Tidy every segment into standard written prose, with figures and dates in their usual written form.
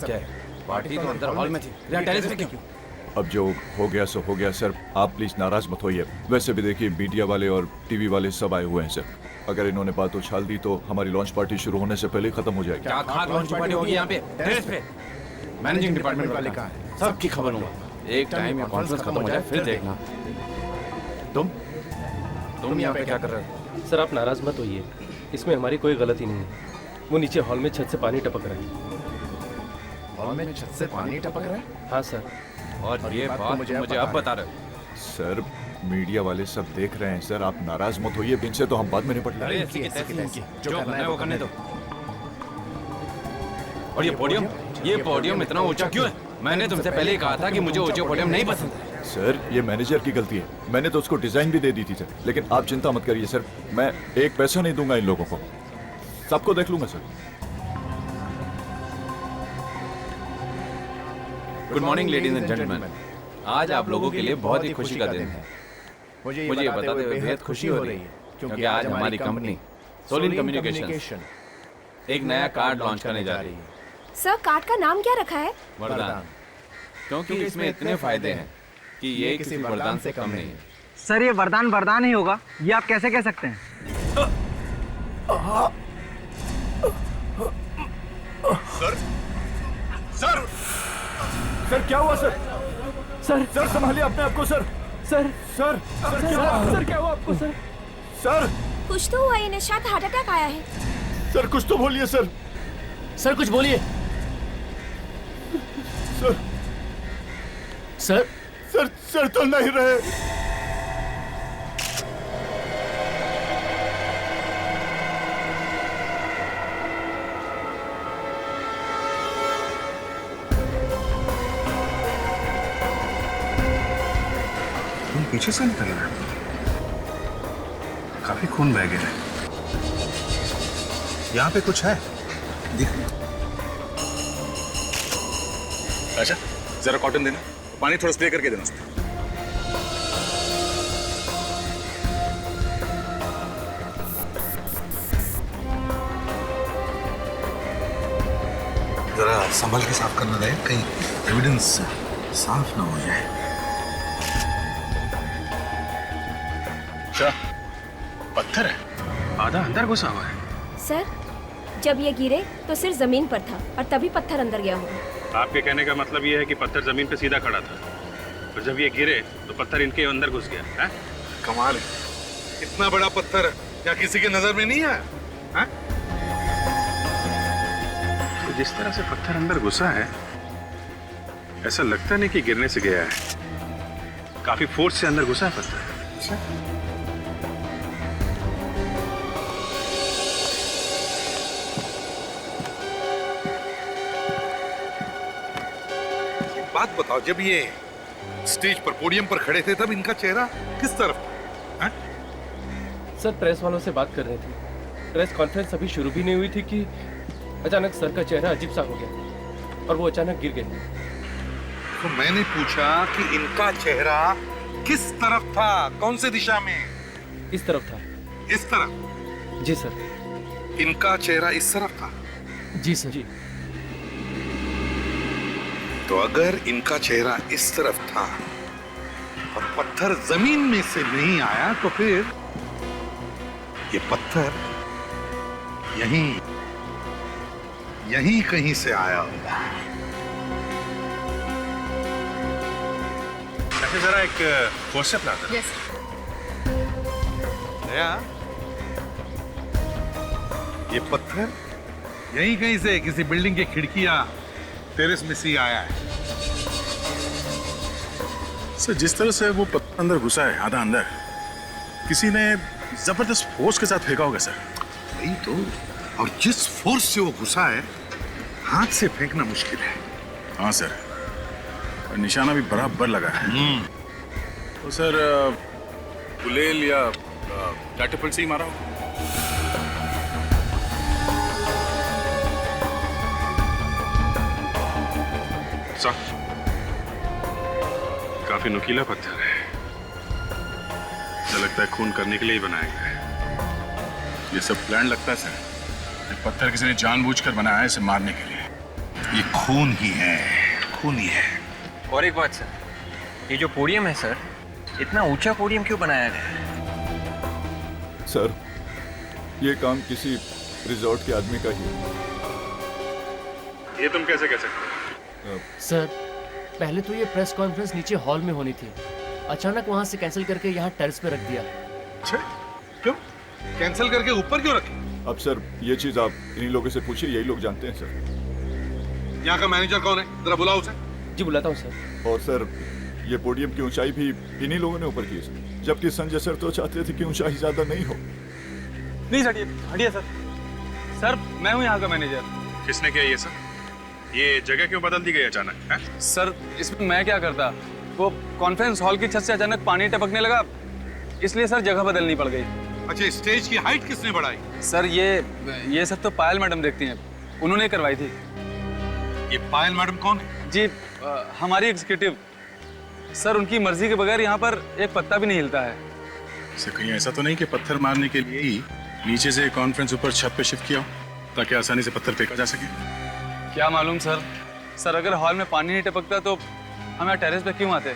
क्या है? पार्टी तो अंदर हॉल में थी, यहाँ टेरेस पे क्यों? अब जो हो गया सो हो गया सर, आप प्लीज नाराज मत होइए। वैसे भी देखिए मीडिया वाले और टीवी वाले सब आए हुए हैं सर। अगर इन्होंने बात उछाल दी तो हमारी लॉन्च पार्टी शुरू होने से पहले खत्म हो जाएगी। क्या खाक लॉन्च पार्टी होगी यहाँ पे टेरेस पे? मैनेजिंग डिपार्टमेंट वाले कहाँ हैं? सबकी खबर लूंगा। एक टाइम ये कॉन्फ्रेंस खत्म हो जाए फिर देखना। तुम यहाँ पे क्या कर रहे हो? सर आप नाराज मत होइए, इसमें हमारी कोई गलती नहीं है। वो नीचे हॉल में छत से पानी टपक रहा है। हॉल में छत से पानी टपक रहा है? हाँ सर। और ये बात मुझे अब बता रहे हो? सर मीडिया वाले सब देख रहे हैं सर, आप नाराज मत होइए। इनसे तो हम बाद में निपट अरे लेंगे। जो करना है वो करने दो। और ये पोडियम इतना ऊंचा क्यों है? मैंने तुमसे पहले ही कहा था कि मुझे ऊंचे पोडियम नहीं पसंद है। सर ये मैनेजर की गलती है, मैंने तो उसको डिजाइन भी दे दी थी सर। लेकिन आप चिंता मत करिए सर, मैं एक पैसा नहीं दूंगा इन लोगों को, सबको देख लूंगा sir. Good morning ladies and gentleman. आज आप लोगों के लिए बहुत ही खुशी का दिन है। मुझे ये बताते हुए बेहद खुशी हो रही है क्योंकि आज हमारी कंपनी सोलिन कम्युनिकेशन एक नया कार्ड लॉन्च करने जा रही है। सर कार्ड का नाम क्या रखा है? वरदान। क्योंकि इसमें इतने फायदे हैं कि ये किसी वरदान से कम नहीं है। सर ये वरदान ही होगा, ये आप कैसे कह सकते हैं? सर क्या हुआ सर? सर संभालिए अपने आप को सर। सर क्या हुआ आपको सर? सर कुछ तो हुआ, इन्हें शायद हार्ट अटैक आया है। सर कुछ तो बोलिए सर। सर कुछ बोलिए। सर तो नहीं रहे। पीछे से निकल रहा है, काफी खून बह गया है। यहाँ पे कुछ है दिख। अच्छा जरा कॉटन देना, पानी थोड़ा स्प्रे करके देना उसमें। जरा संभल के साफ करना रहे, कहीं एविडेंस साफ ना हो जाए। पत्थर है, आधा अंदर घुसा हुआ है। सर जब ये गिरे तो सिर जमीन पर था और तभी पत्थर अंदर गया होगा। आपके कहने का मतलब ये है कि पत्थर जमीन पे सीधा खड़ा था और जब ये गिरे तो पत्थर इनके अंदर घुस गया है? कमाल है, इतना बड़ा पत्थर क्या किसी के नजर में नहीं आया? है? तो जिस तरह से पत्थर अंदर घुसा है, ऐसा लगता नहीं कि गिरने से गया है, काफी फोर्स से अंदर घुसा है पत्थर। बात बताओ, जब ये स्टेज पर पोडियम पर खड़े थे तब इनका चेहरा किस तरफ था? सर प्रेस वालों से बात कर रहे थे। प्रेस कॉन्फ्रेंस अभी शुरू भी नहीं हुई थी कि अचानक सर का चेहरा अजीब सा हो गया और वो अचानक गिर गए। तो मैंने पूछा कि इनका चेहरा किस तरफ था, कौन से दिशा में? इस तरफ था। इस तरफ? जी सर। इनका चेहरा इस तरफ था? जी सर। जी। तो अगर इनका चेहरा इस तरफ था और पत्थर जमीन में से नहीं आया तो फिर ये पत्थर यहीं कहीं से आया होगा। ऐसे जरा एक फोर्स अप लाता। यस। दया, ये पत्थर यहीं कहीं से किसी बिल्डिंग की खिड़कियां टेरेस में से आया है। सर जिस तरह से वो पत्थर अंदर घुसा है, आधा अंदर, किसी ने जबरदस्त फोर्स के साथ फेंका होगा सर। वही तो, और जिस फोर्स से वो घुसा है, हाथ से फेंकना मुश्किल है। हाँ सर, और निशाना भी बराबर लगा है। तो सर गुलेल या कैटapult से ही मारा हो? काफी नुकीला पत्थर है, ऐसा लगता है खून करने के लिए ही बनाया गया है। ये सब प्लान लगता है सर। ये पत्थर किसी ने जानबूझकर बनाया है इसे मारने के लिए। ये खून ही है, खून ही है। और एक बात सर, ये जो पोडियम है सर, इतना ऊंचा पोडियम क्यों बनाया गया है? सर, ये काम किसी रिजॉर्ट के आदमी का ही है। ये तुम कैसे कह सकते हो? सर, पहले तो ये प्रेस कॉन्फ्रेंस नीचे हॉल में होनी थी, अचानक वहां से कैंसिल करके यहाँ टेरेस पे रख दिया। अच्छा, क्यों कैंसिल करके ऊपर क्यों रखे? अब सर, ये चीज आप इन्हीं लोगों से पूछिए, यही लोग जानते हैं सर। यहाँ का मैनेजर कौन है? जरा बुलाओ उसे। जी बुलाता हूँ सर। और सर, ये पोडियम की ऊंचाई भी इन्हीं लोगों ने ऊपर की सर, जबकि संजय सर तो चाहते थे कि ऊंचाई ज्यादा नहीं हो। प्लीज हटिए, हटिए सर। सर, मैं हूँ यहाँ का मैनेजर। किसने किया ये सब? ये जगह क्यों बदल दी गई अचानक? हैं? सर, इसमें मैं क्या करता? वो कॉन्फ्रेंस हॉल की छत से अचानक पानी टपकने लगा, इसलिए सर जगह बदलनी पड़ गई। अच्छा, स्टेज की हाइट किसने बढ़ाई? सर, ये सब तो पायल मैडम देखती हैं, उन्होंने करवाई थी। ये पायल मैडम कौन है? जी, हमारी एग्जीक्यूटिव। सर, उनकी मर्जी के बगैर यहाँ पर एक पत्ता भी नहीं हिलता है। इसे कहीं ऐसा तो नहीं कि पत्थर मारने के लिए ही नीचे से कॉन्फ्रेंस ऊपर छत पे शिफ्ट किया हो, ताकि आसानी से पत्थर फेंका जा सके? क्या मालूम सर। सर, अगर हॉल में पानी नहीं टपकता तो हम यहाँ टेरेस पे क्यों आते?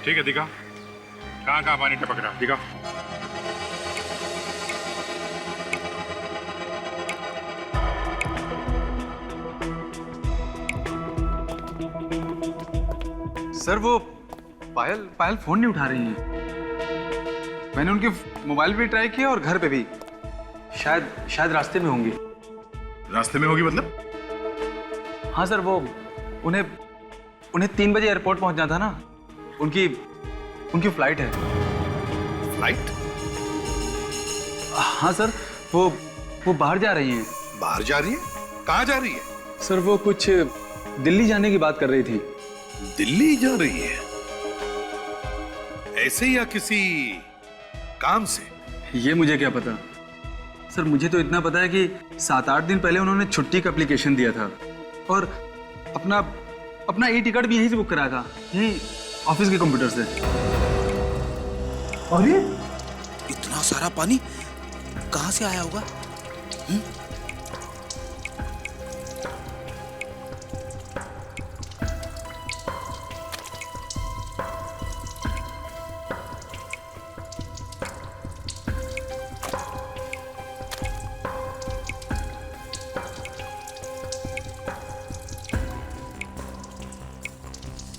ठीक है, दिखा कहाँ कहाँ पानी टपक रहा, दिखा। सर, वो पायल फोन नहीं उठा रही हैं। मैंने उनके मोबाइल पे ट्राई किया और घर पे भी। शायद रास्ते में होंगी। रास्ते में होगी मतलब? हाँ सर, वो उन्हें 3 बजे एयरपोर्ट पहुंचना था ना। उनकी फ्लाइट है। फ्लाइट? हाँ सर, वो बाहर जा रही हैं। बाहर जा रही है? कहाँ जा रही है? सर, वो कुछ दिल्ली जाने की बात कर रही थी। दिल्ली जा रही है? ऐसे या किसी काम से? ये मुझे क्या पता सर। मुझे तो इतना पता है कि 7-8 दिन पहले उन्होंने छुट्टी का एप्लीकेशन दिया था और अपना ई टिकट भी यहीं से बुक कराया था, यहीं ऑफिस के कंप्यूटर से। अरे, इतना सारा पानी कहाँ से आया होगा?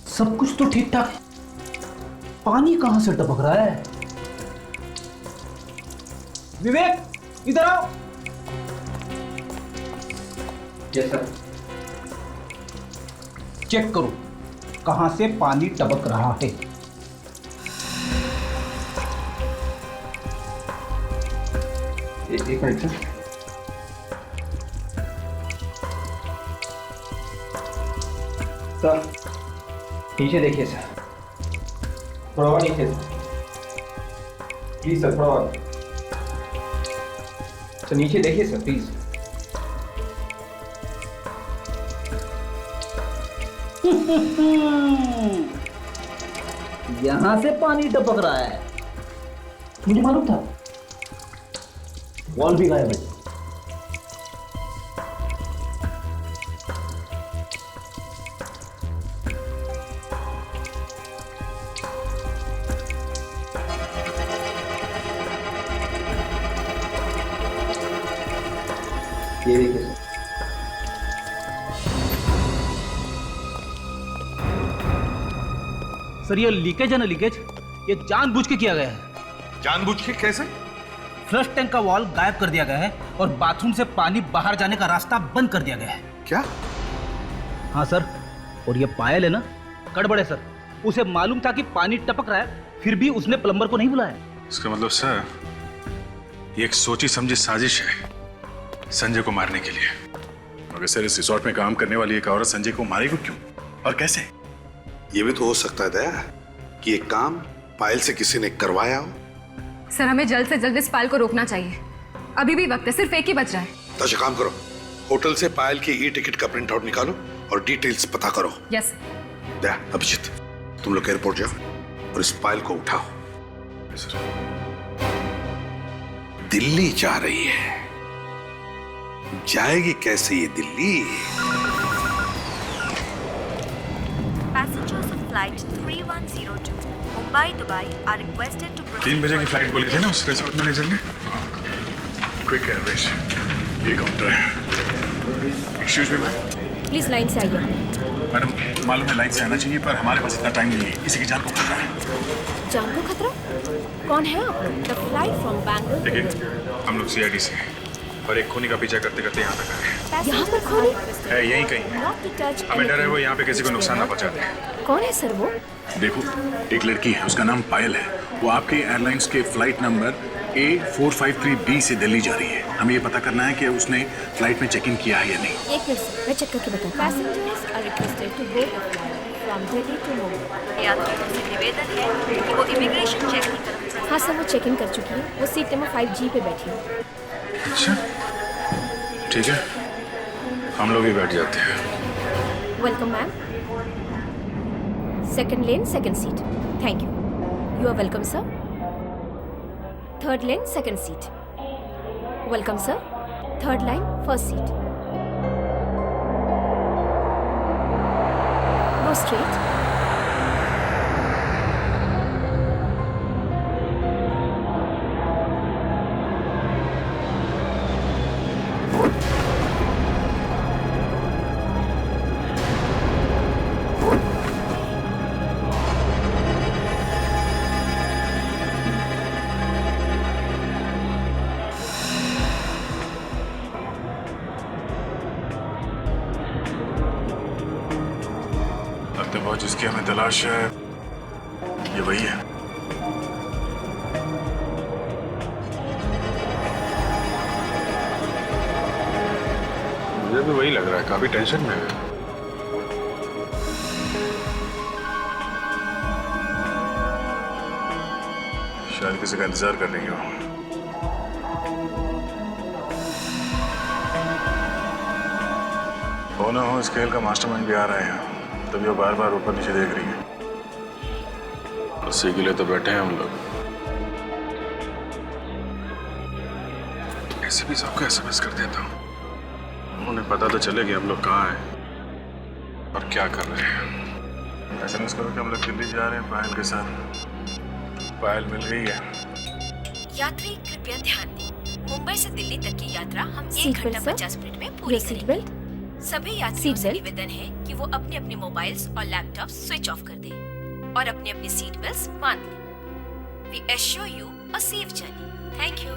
सब कुछ तो ठीक ठाक, पानी कहां से टपक रहा है? विवेक, इधर आओ। Yes sir. चेक करो कहां से पानी टपक रहा है। एक मिनट सर। सर, नीचे देखिए सर, थोड़ा और नीचे प्लीज सर, थोड़ा और सर, नीचे देखिए सर प्लीज। यहां से पानी टपक रहा है, मुझे मालूम था। वॉल भी गायब है। ये देखिए सर। सर, ये लीकेज है ना, लीकेज, ये जानबूझ के किया गया है। जानबूझ के कैसे? फ्लश टैंक का वॉल गायब कर दिया गया है और बाथरूम से पानी बाहर जाने का रास्ता बंद कर दिया गया है। क्या? हाँ सर, और ये पायल है ना, गड़बड़ है सर। उसे मालूम था कि पानी टपक रहा है, फिर भी उसने प्लम्बर को नहीं बुलाया। इसका मतलब सर, ये एक सोची समझी साजिश है संजय को मारने के लिए। मगर सर, इस रिसोर्ट में काम करने वाली एक औरत संजय को मारेगी क्यों और कैसे? ये भी तो हो सकता है दया कि ये काम पायल से किसी ने करवाया हो। सर, हमें जल्द से जल्द इस पायल को रोकना चाहिए। अभी भी वक्त है, सिर्फ एक ही बच रहा है। तो अच्छा काम करो, होटल से पायल के ई टिकट का प्रिंट आउट निकालो और डिटेल्स पता करो। यस। दया, अभिजीत, तुम लोग एयरपोर्ट जाओ और इस पायल को उठाओ। दिल्ली जा रही है, जाएगी कैसे ये Delhi? flight 3102 Mumbai Dubai are requested to 3 बजे की फ्लाइट बोली थी ना उस रिसोर्ट मैनेजर ने। क्विक एयरवेज, ये काउंटर है। Excuse me ma'am. Please line से आइए। मैडम मालूम है लाइन से आना चाहिए पर हमारे पास इतना टाइम नहीं है, किसी की जान को खतरा है। जान को खतरा? कौन है आप? The flight from Bangalore. देखिए हम लोग सीआईडी से हैं और एक खूनी का पीछा करते करते यहाँ तक आए। यहाँ पर खूनी? है यहीं कहीं। हमें डर है वो यहाँ पे किसी को नुकसान ना पहुँचा दे। कौन है सर वो? देखो एक लड़की है, उसका नाम पायल है। वो आपके एयरलाइंस के फ्लाइट नंबर A453B से दिल्ली जा रही है। हमें ये पता करना है कि उसने फ्लाइट में चेक इन किया है या नहीं। एक मिनट सर, मैं चेक करके बताऊँ। Passengers are requested to board the flight from Delhi to Mumbai. यात्रियों से निवेदन है कि वो इमिग्रेशन चेक की तरफ। हाँ सर, वो चेक इन कर चुकी है। वो सीट नंबर 5G पे बैठी है। अच्छा ठीक है, हम लोग भी बैठ जाते हैं। Welcome ma'am. Second lane second seat. Thank you. You are welcome sir. Third lane second seat. Welcome sir. Third line first seat. Go straight. लगता है जिसकी हमें तलाश है ये वही है। मुझे भी वही लग रहा है, काफी टेंशन में है। शायद किसी का इंतजार कर रही हो। हो ना हो इस खेल का मास्टरमाइंड भी आ रहा है यहाँ, तभी वो बार बार ऊपर नीचे देख रही है। उसी के लिए तो बैठे हैं हम लोग। ऐसे भी सबको एसएमएस कर देता हूँ, उन्हें पता तो चले कि हम लोग कहाँ हैं और क्या कर रहे हैं। एसएमएस करो कि हम लोग दिल्ली जा रहे हैं पायल के साथ। पायल मिल गई है। यात्री कृपया ध्यान दें, मुंबई से दिल्ली तक की यात्रा हम 1 घंटा 50 मिनट में पूरी करेंगे। सभी यात्रियों से निवेदन है कि वो अपने अपने मोबाइल्स और लैपटॉप स्विच ऑफ कर दें और अपने अपने सीट बेल्ट बांध लें। We assure you a safe journey. Thank you.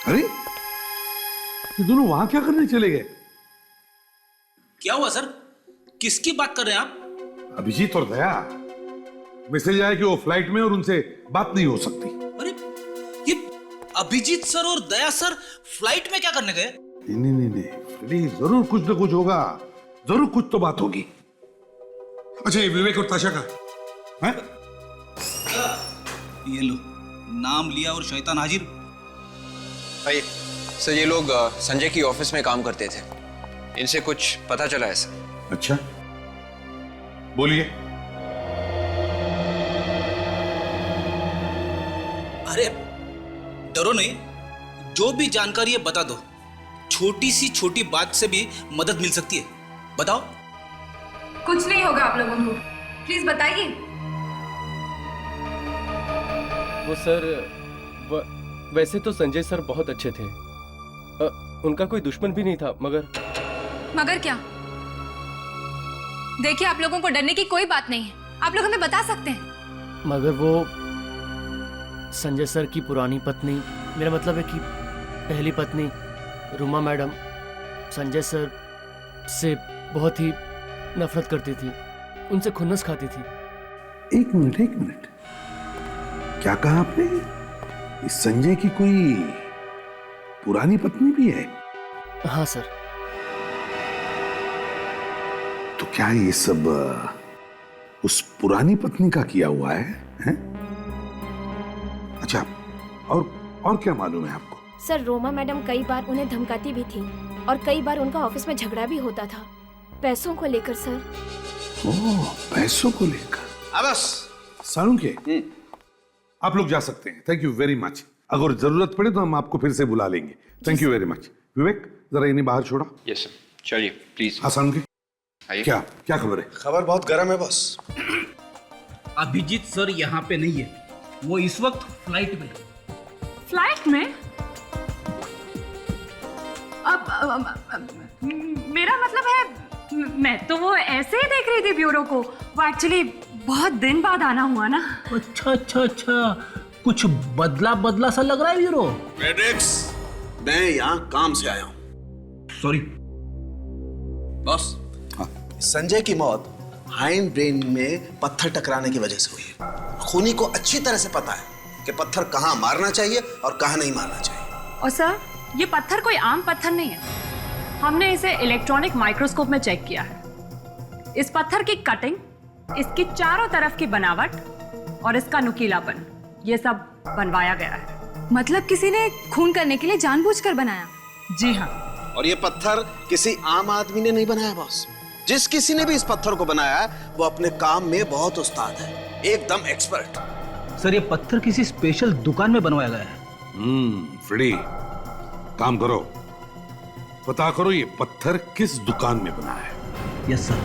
अरे ये दोनों वहां क्या करने चले गए? क्या हुआ सर? किसकी बात कर रहे हैं आप? अभिजीत और दया। मैसेज आया कि वो फ्लाइट में और उनसे बात नहीं हो सकती। अरे ये अभिजीत सर और दया सर फ्लाइट में क्या करने गए? नहीं फ्रेडी, जरूर कुछ ना कुछ होगा, जरूर कुछ तो बात होगी। अच्छा ये विवेक और ताशा का है? ये लो, नाम लिया और शैतान हाजिर। भाई सर ये लोग संजय की ऑफिस में काम करते थे, इनसे कुछ पता चला है सर। अच्छा बोलिए। अरे डरो नहीं, जो भी जानकारी है बता दो। छोटी सी छोटी बात से भी मदद मिल सकती है, बताओ। कुछ नहीं होगा आप लोगों को, प्लीज बताइए। वो सर वैसे तो संजय सर बहुत अच्छे थे, उनका कोई दुश्मन भी नहीं था, मगर क्या? देखिए आप लोगों को डरने की कोई बात नहीं है, आप लोग हमें बता सकते हैं। मगर वो संजय सर की पुरानी पत्नी, मेरा मतलब है कि पहली पत्नी रूमा मैडम संजय सर से बहुत ही नफरत करती थी, उनसे खुन्नस खाती थी। एक मिनट, क्या कहा आपने? इस संजय की कोई पुरानी पत्नी भी है? हाँ सर। तो क्या ये सब उस पुरानी पत्नी का किया हुआ है? अच्छा, और क्या मालूम है आपको? सर रोमा मैडम कई बार उन्हें धमकाती भी थी और कई बार उनका ऑफिस में झगड़ा भी होता था, पैसों को लेकर सर। ओह, पैसों को लेकर। बस सालुंखे, आप लोग जा सकते हैं। Thank you very much. अगर जरूरत पड़े तो हम आपको फिर से बुला लेंगे। Thank you very much. Vivek, जरा इन्हें बाहर छोड़ा। यस सर, चलिए प्लीज। हाँ सालुंखे, क्या क्या खबर है? खबर बहुत गर्म है बॉस। अभिजीत सर यहाँ पे नहीं है, वो इस वक्त फ्लाइट में। फ्लाइट में? अब मेरा मतलब है, मैं तो वो ऐसे ही देख रही थी ब्यूरो को। वो एक्चुअली बहुत दिन बाद आना हुआ ना। अच्छा अच्छा अच्छा, कुछ बदला बदला सा लग रहा है ब्यूरो। मैड्रिक्स, मैं यहाँ काम से आया हूँ। Sorry boss. हाँ। संजय की मौत हाइंड ब्रेन में पत्थर टकराने की वजह से हुई है। खूनी को अच्छी तरह से पता है कि पत्थर कहाँ मारना चाहिए और कहाँ नहीं मारना चाहिए। और सर, ये पत्थर कोई आम पत्थर नहीं है। हमने इसे इलेक्ट्रॉनिक माइक्रोस्कोप में चेक किया है। इस पत्थर की कटिंग, इसकी चारों तरफ की बनावट और इसका नुकीलापन, ये सब बनवाया गया है। मतलब किसी ने खून करने के लिए जानबूझकर बनाया? जी हाँ। और ये पत्थर किसी आम आदमी ने नहीं बनाया बॉस। जिस किसी ने भी इस पत्थर को बनाया है वो अपने काम में बहुत उस्ताद है, एकदम एक्सपर्ट। सर, ये पत्थर किसी स्पेशल दुकान में बनवाया गया है। फ्रेडी, काम करो, पता करो ये पत्थर किस दुकान में बना है। Yes sir.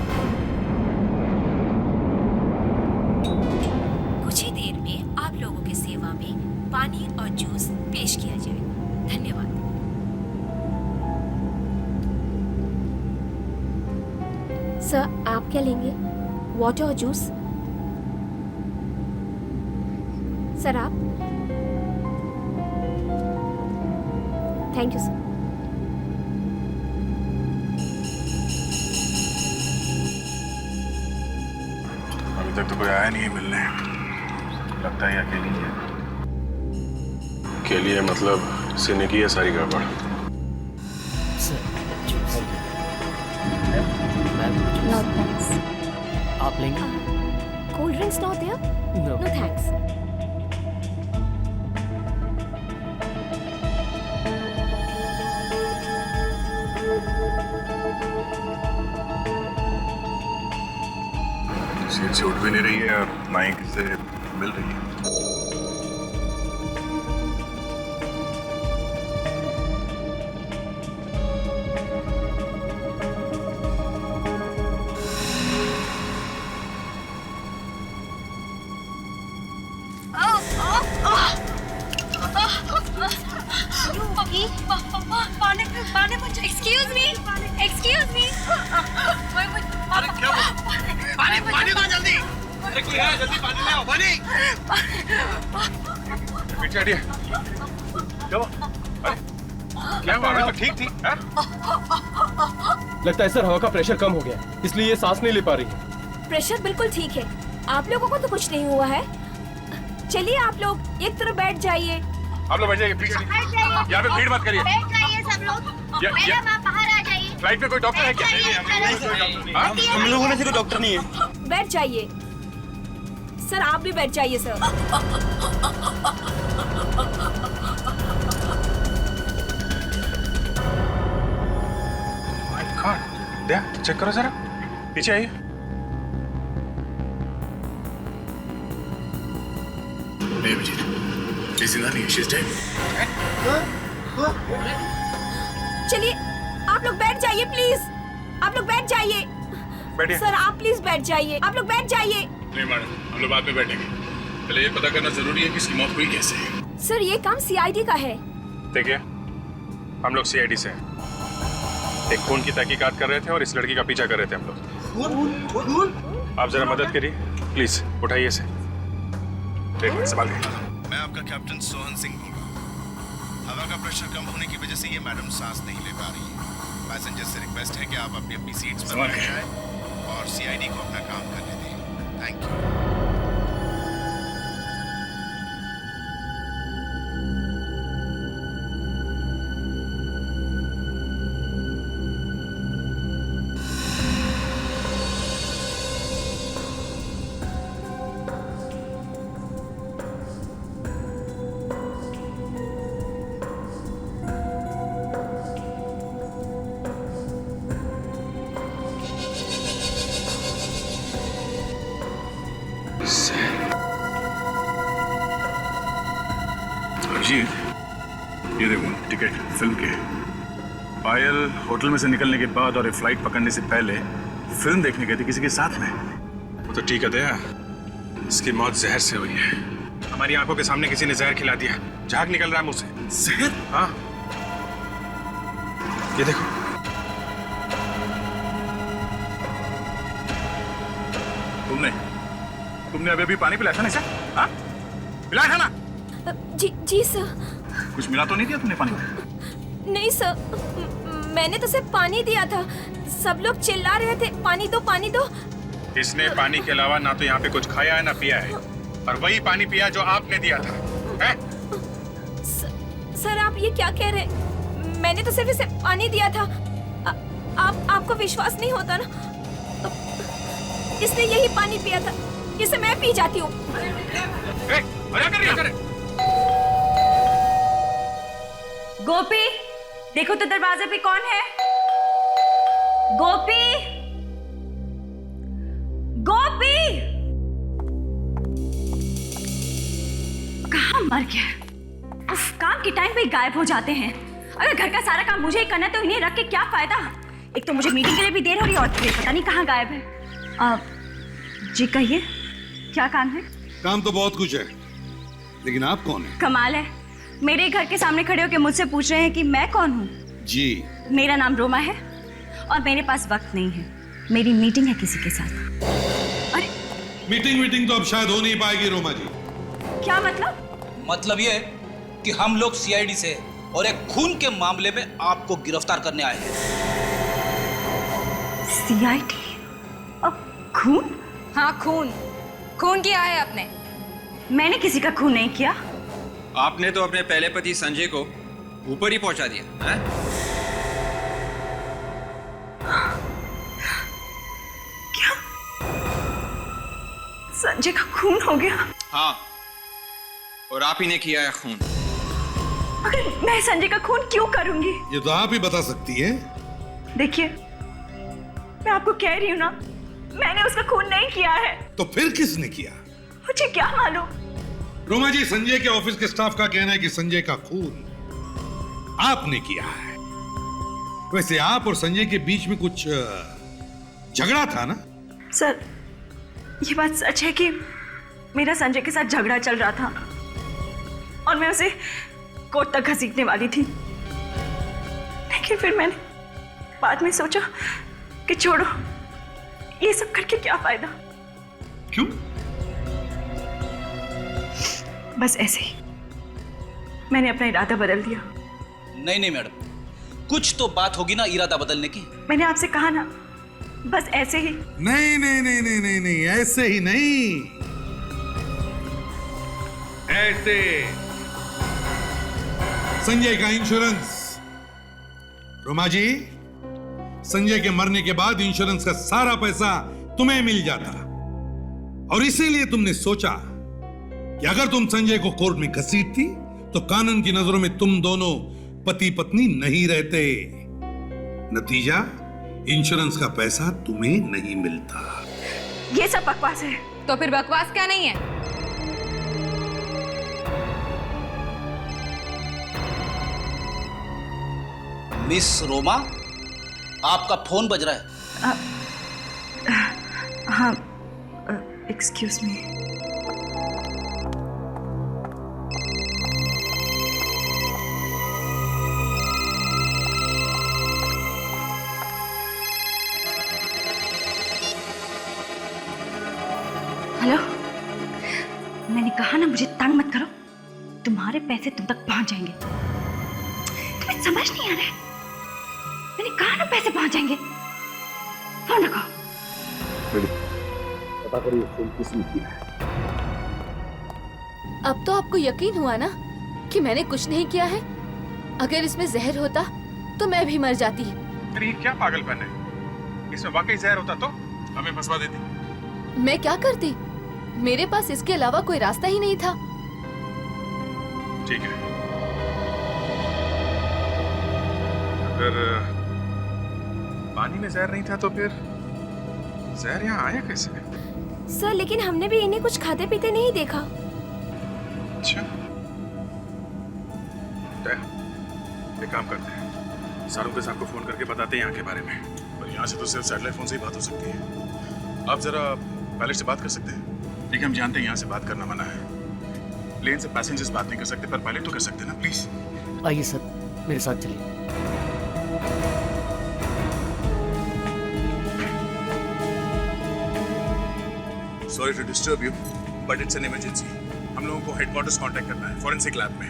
कुछ ही देर में आप लोगों की सेवा में पानी और जूस पेश किया जाएगा। धन्यवाद। सर, आप क्या लेंगे? वाटर और जूस? सर आप? Thank you sir. अभी तक तो कोई आया नहीं है मिलने। लगता है अकेली है। अकेली है मतलब इसने की है सारी गड़बड़। No thanks. आप लेंगे? Cold drinks not there? No. No thanks. Seat से उठ भी नहीं रही है और ना ही किसी से मिल रही है। Excuse me. Excuse me. पानी दो जल्दी। जल्दी पानी ले आओ। पानी। पीछे क्या हुआ? अरे क्या हुआ? अभी तो ठीक थी। लगता है सर हवा का प्रेशर कम हो गया, इसलिए ये सांस नहीं ले पा रही है। प्रेशर बिल्कुल ठीक है। आप लोगों को तो कुछ नहीं हुआ है। चलिए आप लोग एक तरफ बैठ जाइए। आप लोग बैठ जाइए पीछे। यहाँ पे भीड़ मत करिए। बैठ जाइए सब लोग। मैडम आप बाहर आ जाइए। फ्लाइट में कोई डॉक्टर है क्या? हम लोगों में से कोई डॉक्टर नहीं है। बैठ जाइए सर, आप भी बैठ जाइए सर। दया, चेक करो जरा, पीछे आइए। नहीं अभिजीत, ये जिंदा नहीं है, शी इज डेड। चलिए आप लोग बैठ जाइए प्लीज। आप लोग बैठ जाइए। बैठिए। सर आप प्लीज बैठ जाइए। आप लोग बैठ जाइए। नहीं मैडम, हम लोग बाद में बैठेंगे। पहले ये पता करना जरूरी है कि इसकी मौत हुई कैसे है। सर ये काम सीआईडी का है। देखिए, हम लोग सीआईडी से हैं। एक खून की तहकीकात कर रहे थे और इस लड़की का पीछा कर रहे थे हम लोग। आप जरा मदद करिए प्लीज, उठाइए इसे। संभाल के। मैं आपका कैप्टन सोहन सिंह हूँ। हवा का प्रेशर कम होने की वजह से ये मैडम सांस नहीं ले पा रही है। पैसेंजर से रिक्वेस्ट है कि आप अपनी अपनी सीट्स पर बैठ जाएं और सीआईडी को अपना काम करने दें। Thank you. अभिजीत, ये देखो टिकट फिल्म के। पायल होटल में से निकलने के बाद और ये फ्लाइट पकड़ने से पहले फिल्म देखने गई थी किसी के साथ में। वो तो ठीक है दया, इसकी मौत जहर से हुई है। हमारी आंखों के सामने किसी ने जहर खिला दिया, झाग निकल रहा है मुंह से। जहर? हाँ, ये देखो। तुमने अभी पानी पिलाया था ना इसे? हाँ? पिलाया था ना? जी सर। कुछ मिला तो नहीं दिया तुमने पानी में? नहीं सर, मैंने तो सिर्फ पानी दिया था। सब लोग चिल्ला रहे थे पानी दो पानी दो। इसने पानी के अलावा ना तो यहाँ पे कुछ खाया है ना पिया है, और वही पानी पिया जो आपने दिया था, है? सर आप ये क्या कह रहे हैं? मैंने तो सिर्फ इसे पानी दिया था। आपको विश्वास नहीं होता ना? इसने यही पानी पिया था, इसे मैं पी जाती हूँ। गोपी, देखो तो दरवाजे पे कौन है? गोपी, गोपी, कहाँ मर गया? उफ, काम के टाइम पे ही गायब हो जाते हैं। अगर घर का सारा काम मुझे ही करना तो इन्हें रख के क्या फायदा? एक तो मुझे मीटिंग के लिए भी देर हो रही है और फिर पता नहीं कहाँ गायब है। जी कहिए, क्या काम है? काम तो बहुत कुछ है, लेकिन आप कौन है? कमाल है, मेरे घर के सामने खड़े होकर मुझसे पूछ रहे हैं कि मैं कौन हूँ। जी, मेरा नाम रोमा है और मेरे पास वक्त नहीं है, मेरी मीटिंग है किसी के साथ। अरे मीटिंग तो अब शायद हो नहीं पाएगी रोमा जी। क्या मतलब? मतलब ये कि हम लोग सीआईडी से और एक खून के मामले में आपको गिरफ्तार करने आए हैं। सीआईडी? अब खून? हाँ, खून किया है आपने। मैंने किसी का खून नहीं किया। आपने तो अपने पहले पति संजय को ऊपर ही पहुंचा दिया है? क्या संजय का खून हो गया? हाँ, और आप ही ने किया है खून। अगर मैं संजय का खून क्यों करूंगी? ये तो आप ही बता सकती है। देखिए, मैं आपको कह रही हूँ ना, मैंने उसका खून नहीं किया है। तो फिर किसने किया? मुझे क्या मालूम? रोमा जी, संजय के ऑफिस के स्टाफ का कहना है कि संजय का खून आपने किया है। वैसे आप और संजय के बीच में कुछ झगड़ा था ना? सर, ये बात सच है कि मेरा संजय के साथ झगड़ा चल रहा था और मैं उसे कोर्ट तक घसीटने वाली थी, लेकिन फिर मैंने बाद में सोचा कि छोड़ो, ये सब करके क्या फायदा। क्यों? बस ऐसे ही मैंने अपना इरादा बदल दिया। नहीं मैडम, कुछ तो बात होगी ना इरादा बदलने की। मैंने आपसे कहा ना, बस ऐसे ही। नहीं, ऐसे ही नहीं, ऐसे। संजय का इंश्योरेंस। रोमा जी, संजय के मरने के बाद इंश्योरेंस का सारा पैसा तुम्हें मिल जाता, और इसीलिए तुमने सोचा कि अगर तुम संजय को कोर्ट में घसीटती तो कानून की नजरों में तुम दोनों पति पत्नी नहीं रहते। नतीजा, इंश्योरेंस का पैसा तुम्हें नहीं मिलता। ये सब बकवास है। तो फिर बकवास क्या नहीं है? मिस रोमा, आपका फोन बज रहा है। हाँ, एक्सक्यूज मी। हेलो, मैंने कहा ना मुझे तंग मत करो, तुम्हारे पैसे तुम तक पहुंच जाएंगे। तुम्हें समझ नहीं आ रहा है? मैंने कहा ना पैसे पहुंच जाएंगे। फोन रखो। पता करिए फोन किसने किया है। अब तो आपको यकीन हुआ ना कि मैंने कुछ नहीं किया है? अगर इसमें जहर होता तो मैं भी मर जाती। फिर ये क्या पागलपन है? इसमें वाकई जहर होता तो हमें फंसवा देती। मैं क्या करती? मेरे पास इसके अलावा कोई रास्ता ही नहीं था। ठीक है, अगर पानी में जहर नहीं था तो फिर जहर यहाँ आया कैसे? सर, लेकिन हमने भी इन्हें कुछ खाते पीते नहीं देखा। अच्छा, एक काम करते हैं, शाहरुख के साहब को फोन करके बताते हैं यहाँ के बारे में। और यहाँ से तो सिर्फ सैटेलाइट फोन से ही बात हो सकती है। आप जरा पायलट से बात कर सकते हैं? देखिए हम जानते हैं यहाँ से बात करना मना है, प्लेन से पैसेंजर्स बात नहीं कर सकते, पर पायलट तो कर सकते हैं ना, प्लीज। आइए सर, मेरे साथ चलिए। Sorry to disturb you, but it's an emergency. हम लोगों को हेडक्वार्टर्स कांटेक्ट करना है, फॉरेंसिक लैब में।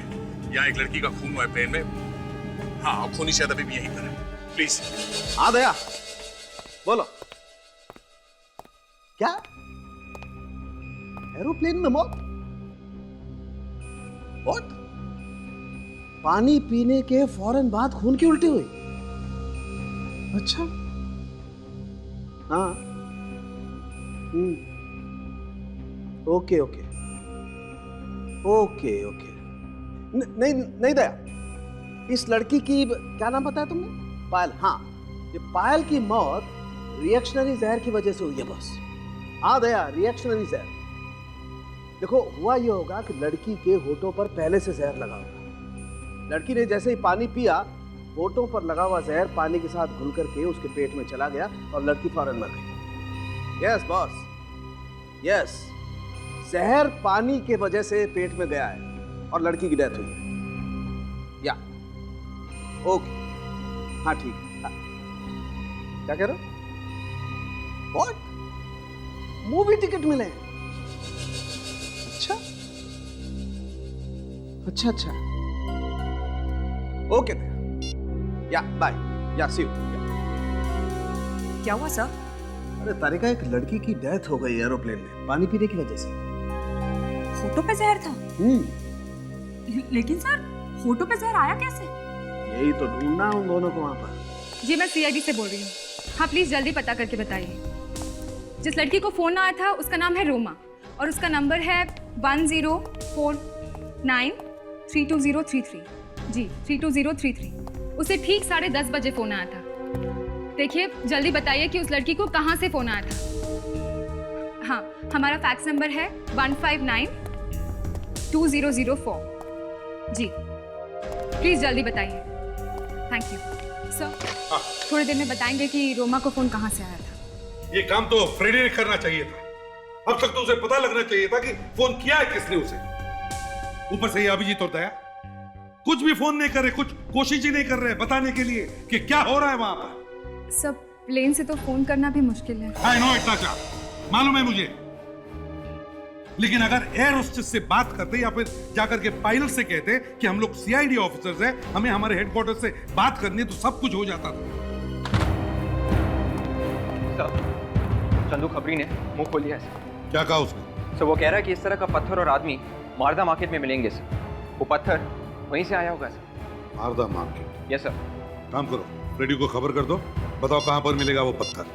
यहाँ एक लड़की का खून हुआ है प्लेन में। हाँ, और खूनी शायद अभी भी यहीं पर है। प्लीज। हाँ दया, बोलो। क्या एरोप्लेन में मौत? What? पानी पीने के फौरन बाद खून की उल्टी हुई? अच्छा। हाँ। Okay okay okay okay. नहीं नहीं दया, इस लड़की की क्या नाम बताया तुमने? पायल। हाँ, ये पायल की मौत रिएक्शनरी जहर की वजह से हुई है बॉस। हाँ दया, रिएक्शनरी जहर। देखो हुआ ये होगा कि लड़की के होठों पर पहले से जहर लगा होगा। लड़की ने जैसे ही पानी पिया, होठों पर लगा हुआ जहर पानी के साथ घुल करके उसके पेट में चला गया और लड़की फौरन मर गई। यस बॉस, यस, जहर पानी के वजह से पेट में गया है और लड़की की डेथ हुई है। या ओके, हाँ ठीक है। हाँ। क्या कह रहे हो? व्हाट? मूवी टिकट मिले हैं? अच्छा अच्छा अच्छा, ओके, या बाय, या सी यू। क्या हुआ सर? अरे तारिका, एक लड़की की डेथ हो गई एरोप्लेन में पानी पीने की वजह से। होठों पे जहर था? लेकिन सर, होठों पे जहर आया कैसे? यही तो ढूंढना उन दोनों को वहां पर। जी मैं सीआईडी से बोल रही हूँ। हाँ प्लीज जल्दी पता करके बताइए। जिस लड़की को फोन आया था उसका नाम है रोमा और उसका नंबर है 1049320033। जी 32033। उसे ठीक 10:30 बजे फोन आया था। देखिए जल्दी बताइए कि उस लड़की को कहाँ से फोन आया था। हाँ, हमारा फैक्स नंबर है 1592004। जी प्लीज जल्दी बताइए। Thank you sir. थोड़ी देर में बताएंगे कि रोमा को फोन कहाँ से आया था। ये काम तो फ्रेडी ने करना चाहिए था। अब तक तो उसे पता लगना चाहिए था कि फोन किया है किसने उसे। ऊपर से ये अभिजीत और दया कुछ भी फोन नहीं कर रहे, कुछ कोशिश ही नहीं कर रहे बताने के लिए कि क्या हो रहा है वहां पर। सब प्लेन से तो फोन करना भी मुश्किल है। आई नो इतना क्या मालूम है मुझे, लेकिन अगर एयर होस्टेस से बात करते या फिर जाकर के पायलट से कहते कि हम लोग सीआईडी ऑफिसर्स हैं, हमें हमारे हेडक्वार्टर से बात करनी है, तो सब कुछ हो जाता था। चंदू खबरी ने मुंह खोल लिया है। क्या कहा उसने? सर वो कह रहा है कि इस तरह का पत्थर और आदमी मारदा मार्केट में मिलेंगे सर। वो पत्थर वहीं से आया होगा सर। मारदा मार्केट? Yes sir. काम करो, रेडियो को खबर कर दो, बताओ कहां पर मिलेगा वो पत्थर।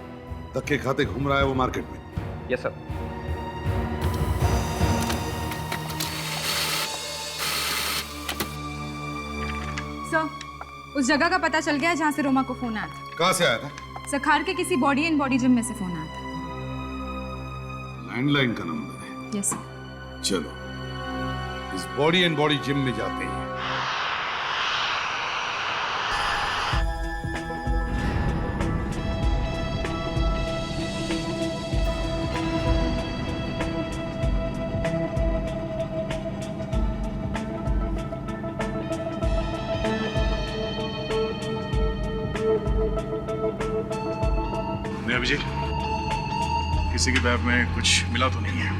धक्के खाते घूम रहा है वो मार्केट में। Yes sir. सर उस जगह का पता चल गया है जहाँ से रोमा को फोन आया था। कहां से आया था? सखार के किसी बॉडी एंड बॉडी जिम में से फोन आया था। लैंडलाइन का नंबर है? Yes sir. चलो इस बॉडी एंड बॉडी जिम में जाते हैं। अभिजीत, किसी के बैग में कुछ मिला तो नहीं है?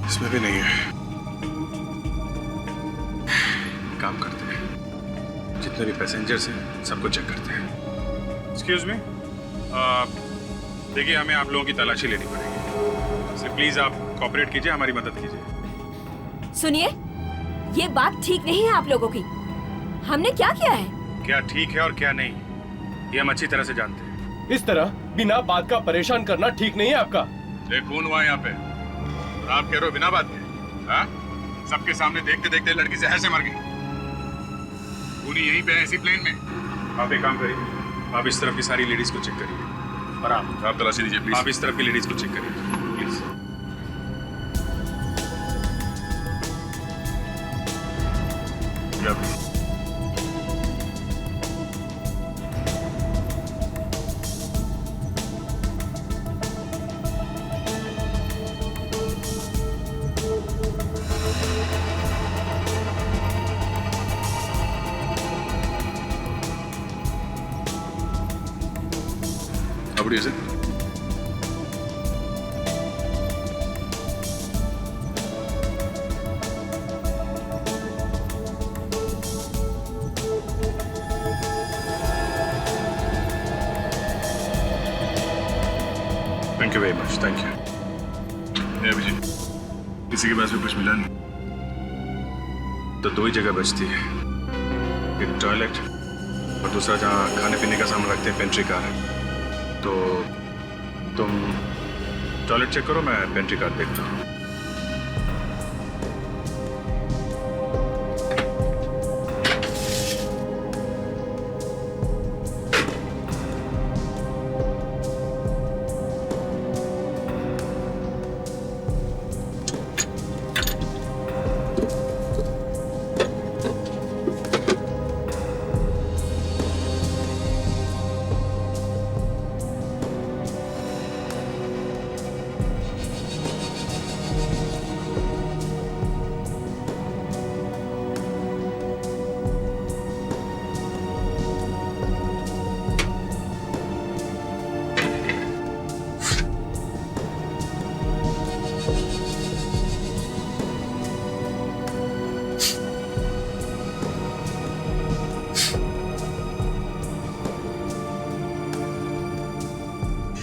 इसमें भी नहीं है। काम करते हैं, जितने भी पैसेंजर्स हैं सबको चेक करते हैं। एक्सक्यूज मी, देखिए हमें आप लोगों की तलाशी लेनी पड़ेगी, इसलिए प्लीज आप कोऑपरेट कीजिए, हमारी मदद कीजिए। सुनिए, ये बात ठीक नहीं है आप लोगों की। हमने क्या किया है? क्या ठीक है और क्या नहीं, ये हम अच्छी तरह से जानते हैं। इस तरह बिना बात का परेशान करना ठीक नहीं है आपका। एक खून हुआ यहाँ पे और आप कह रहे हो बिना बात के? हाँ? सबके सामने देखते देखते लड़की जहर से मर गई। खूनी यहीं पे है इसी प्लेन में। आप एक काम करिए, आप इस तरफ की सारी लेडीज को चेक करिए और आप तलाशी दीजिए प्लीज। आप इस तरफ की लेडीज को चेक करिए please. music. Thank you very much. Thank you. ये अभिजीत, किसी के पास भी कुछ मिला नहीं तो दो ही जगह बचती है, एक टॉयलेट और दूसरा जहाँ खाने पीने का सामान रखते हैं, पेंट्री कार। तो तुम टॉयलेट चेक करो, मैं पेंट्री कार देखता हूँ।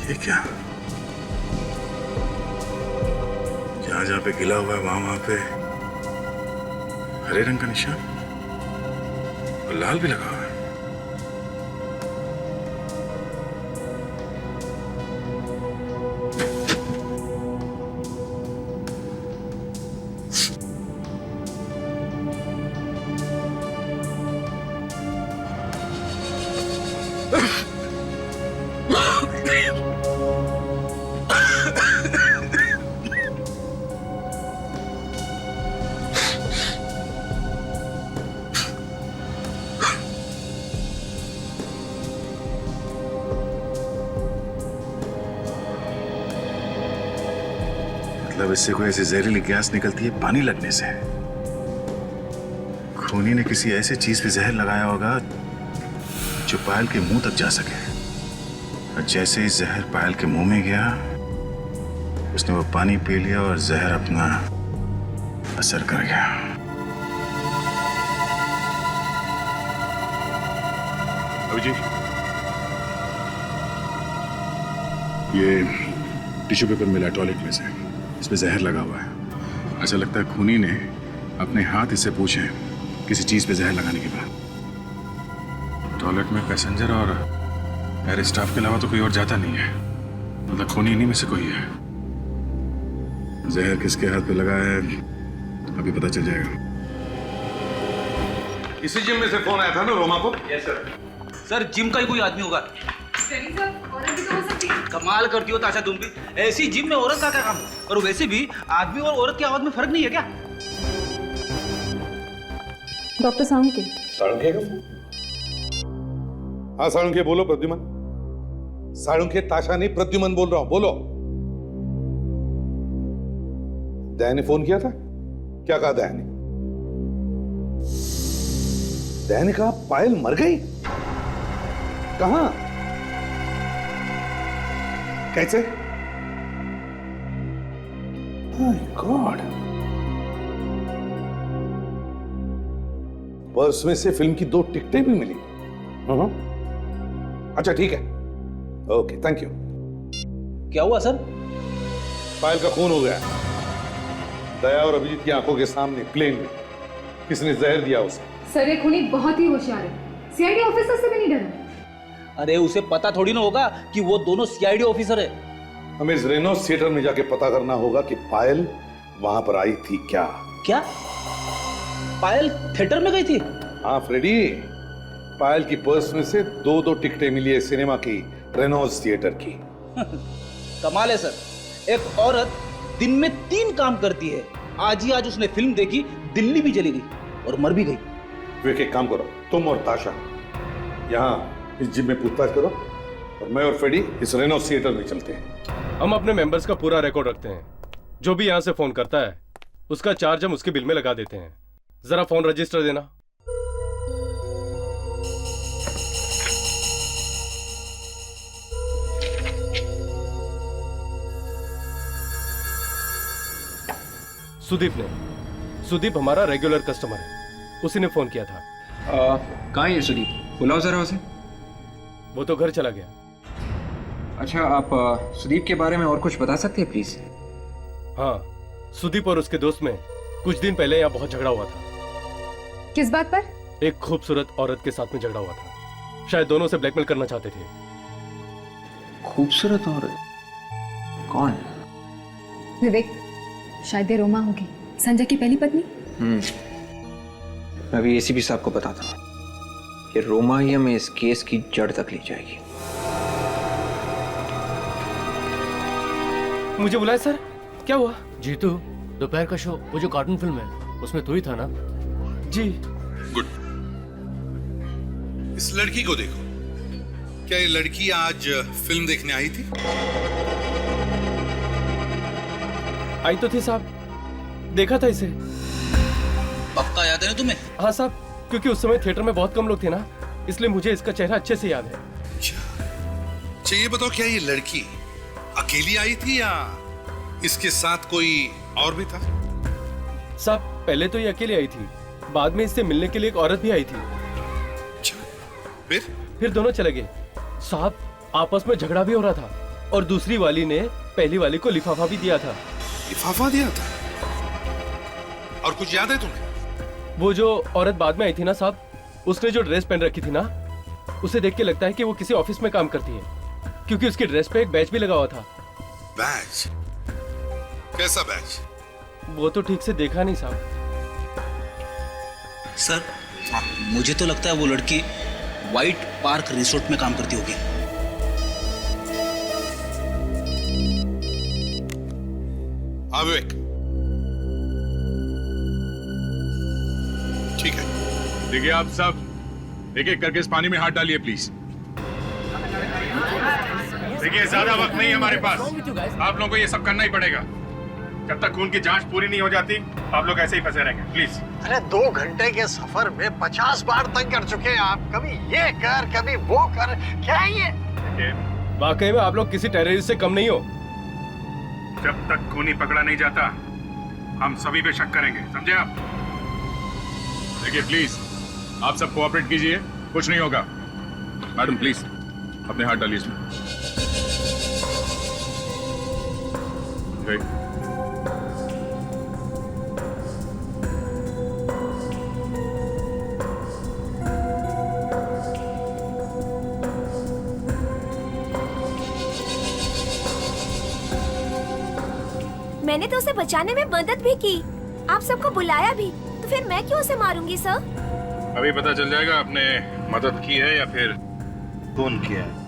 ये क्या? जहां जहां पे गिला हुआ है वहां पे हरे रंग का निशान और लाल भी लगा हुआ है। मतलब इससे कोई ऐसी जहरीली गैस निकलती है पानी लगने से। खूनी ने किसी ऐसी चीज पे जहर लगाया होगा जो पायल के मुंह तक जा सके, और जैसे ही जहर पायल के मुंह में गया उसने वो पानी पी लिया और जहर अपना असर कर गया। अभिजीत, ये टिश्यू पेपर मिला टॉयलेट में से, इसमें जहर लगा हुआ है। ऐसा लगता है खूनी ने अपने हाथ इससे पूछे किसी चीज पे जहर लगाने के बाद। टॉयलेट में पैसेंजर और एयर स्टाफ के अलावा तो कोई और जाता नहीं है, मतलब खूनी इन्हीं में से कोई है। जहर किसके हाथ पे लगा है अभी पता चल जाएगा। इसी जिम में से फोन आया था ना रोमा को? Yes sir. सर जिम का ही कोई आदमी होगा। कमाल करती हो ताशा तुम भी, ऐसी जिम में औरत का क्या काम? और वैसे भी आदमी और औरत की आवाज में फर्क नहीं है क्या? डॉक्टर साळुंखे। साळुंखे का? हाँ साळुंखे बोलो। प्रद्युमन? साळुंखे ताशा नहीं, प्रद्युमन बोल रहा हूं, बोलो। दया ने फोन किया था? क्या कहा दया ने? दया ने कहा पायल मर गई? कहां? कैसे? My God. पर्स में से फिल्म की 2 टिकटें भी मिली। अच्छा ठीक है, ओके थैंक यू। क्या हुआ सर? पायल का खून हो गया। दया और अभिजीत की आंखों के सामने प्लेन में किसने जहर दिया उसे? सर ये खूनी बहुत ही होशियार है, सीआईडी ऑफिसर से भी नहीं डरा। अरे उसे पता थोड़ी ना होगा कि वो दोनों सीआईडी ऑफिसर है। हमें इस रेनॉल्ड्स थिएटर में जाके पता करना होगा कि पायल वहां पर आई थी क्या? क्या पायल थिएटर में गई थी? हाँ फ्रेडी, पायल की पर्स में से 2 टिकटें मिली है सिनेमा की, रेनॉल्ड्स थिएटर की। कमाल है सर, एक औरत दिन में 3 काम करती है। आज ही आज उसने फिल्म देखी, दिल्ली भी चली गई और मर भी गई। वे एक काम करो, तुम और ताशा यहाँ इस जिम में पूछताछ करो और मैं और फ्रेडी इस रेनॉल्ड्स थिएटर में चलते हैं। हम अपने मेंबर्स का पूरा रिकॉर्ड रखते हैं। जो भी यहाँ से फोन करता है उसका चार्ज हम उसके बिल में लगा देते हैं। जरा फोन रजिस्टर देना। सुदीप हमारा रेगुलर कस्टमर है, उसी ने फोन किया था। कहाँ है सुदीप? बुलाओ जरा उसे। वो तो घर चला गया। अच्छा, आप सुदीप के बारे में और कुछ बता सकते हैं प्लीज? हाँ, सुदीप और उसके दोस्त में कुछ दिन पहले यहाँ बहुत झगड़ा हुआ था। किस बात पर? एक खूबसूरत औरत के साथ में झगड़ा हुआ था। शायद दोनों से ब्लैकमेल करना चाहते थे। खूबसूरत औरत? कौन? विवेक, शायद ये रोमा होगी, संजय की पहली पत्नी। मैं अभी एसीपी साहब को बताता हूँ कि रोमा ही हमें इस केस की जड़ तक ले जाएगी। मुझे बुलाया सर, क्या हुआ? जीतू, दोपहर का शो, वो जो कार्टून फिल्म है उसमें तू ही था ना? जी। गुड। इस लड़की को देखो, क्या ये लड़की आज फिल्म देखने आई थी? आई तो थी साहब, देखा था इसे। पक्का याद है ना तुम्हें? हाँ साहब, क्योंकि उस समय थिएटर में बहुत कम लोग थे ना, इसलिए मुझे इसका चेहरा अच्छे से याद है। अच्छा, ये बताओ, क्या ये लड़की अकेली आई थी या इसके साथ कोई और भी था? साहब, पहले तो ये अकेली आई थी, बाद में इससे मिलने के लिए एक औरत भी आई थी। फिर दोनों चले गए। साहब, आपस में झगड़ा भी हो रहा था और दूसरी वाली ने पहली वाली को लिफाफा भी दिया था। लिफाफा दिया था? और कुछ याद है तुम्हें? वो जो औरत बाद में आई थी ना साहब, उसने जो ड्रेस पहन रखी थी ना, उसे देख के लगता है कि वो किसी ऑफिस में काम करती है, क्योंकि उसकी ड्रेस पे एक बैच भी लगा हुआ था। बैच? कैसा बैच? वो तो ठीक से देखा नहीं साहब। सर, मुझे तो लगता है वो लड़की व्हाइट पार्क रिसोर्ट में काम करती होगी। विवेक, ठीक है। देखिए आप सब एक एक करके इस पानी में हाथ डालिए प्लीज। देखिए, ज्यादा वक्त नहीं है हमारे पास, आप लोगों को ये सब करना ही पड़ेगा। जब तक खून की जांच पूरी नहीं हो जाती, आप लोग ऐसे ही फंसे रहेंगे, प्लीज। अरे 2 घंटे के सफर में 50 बार तंग कर चुके हैं आप। कभी ये कर, कभी वो कर, क्या है ये? वाकई में आप लोग किसी टेररिस्ट से कम नहीं हो। जब तक खूनी पकड़ा नहीं जाता, हम सभी पे शक करेंगे, समझे आप? देखिए प्लीज, आप सब कोऑपरेट कीजिए, कुछ नहीं होगा। मैडम प्लीज अपने हाथ डालिए इसमें। मैंने तो उसे बचाने में मदद भी की, आप सबको बुलाया भी, तो फिर मैं क्यों उसे मारूंगी सर? अभी पता चल जाएगा आपने मदद की है या फिर खून किया है।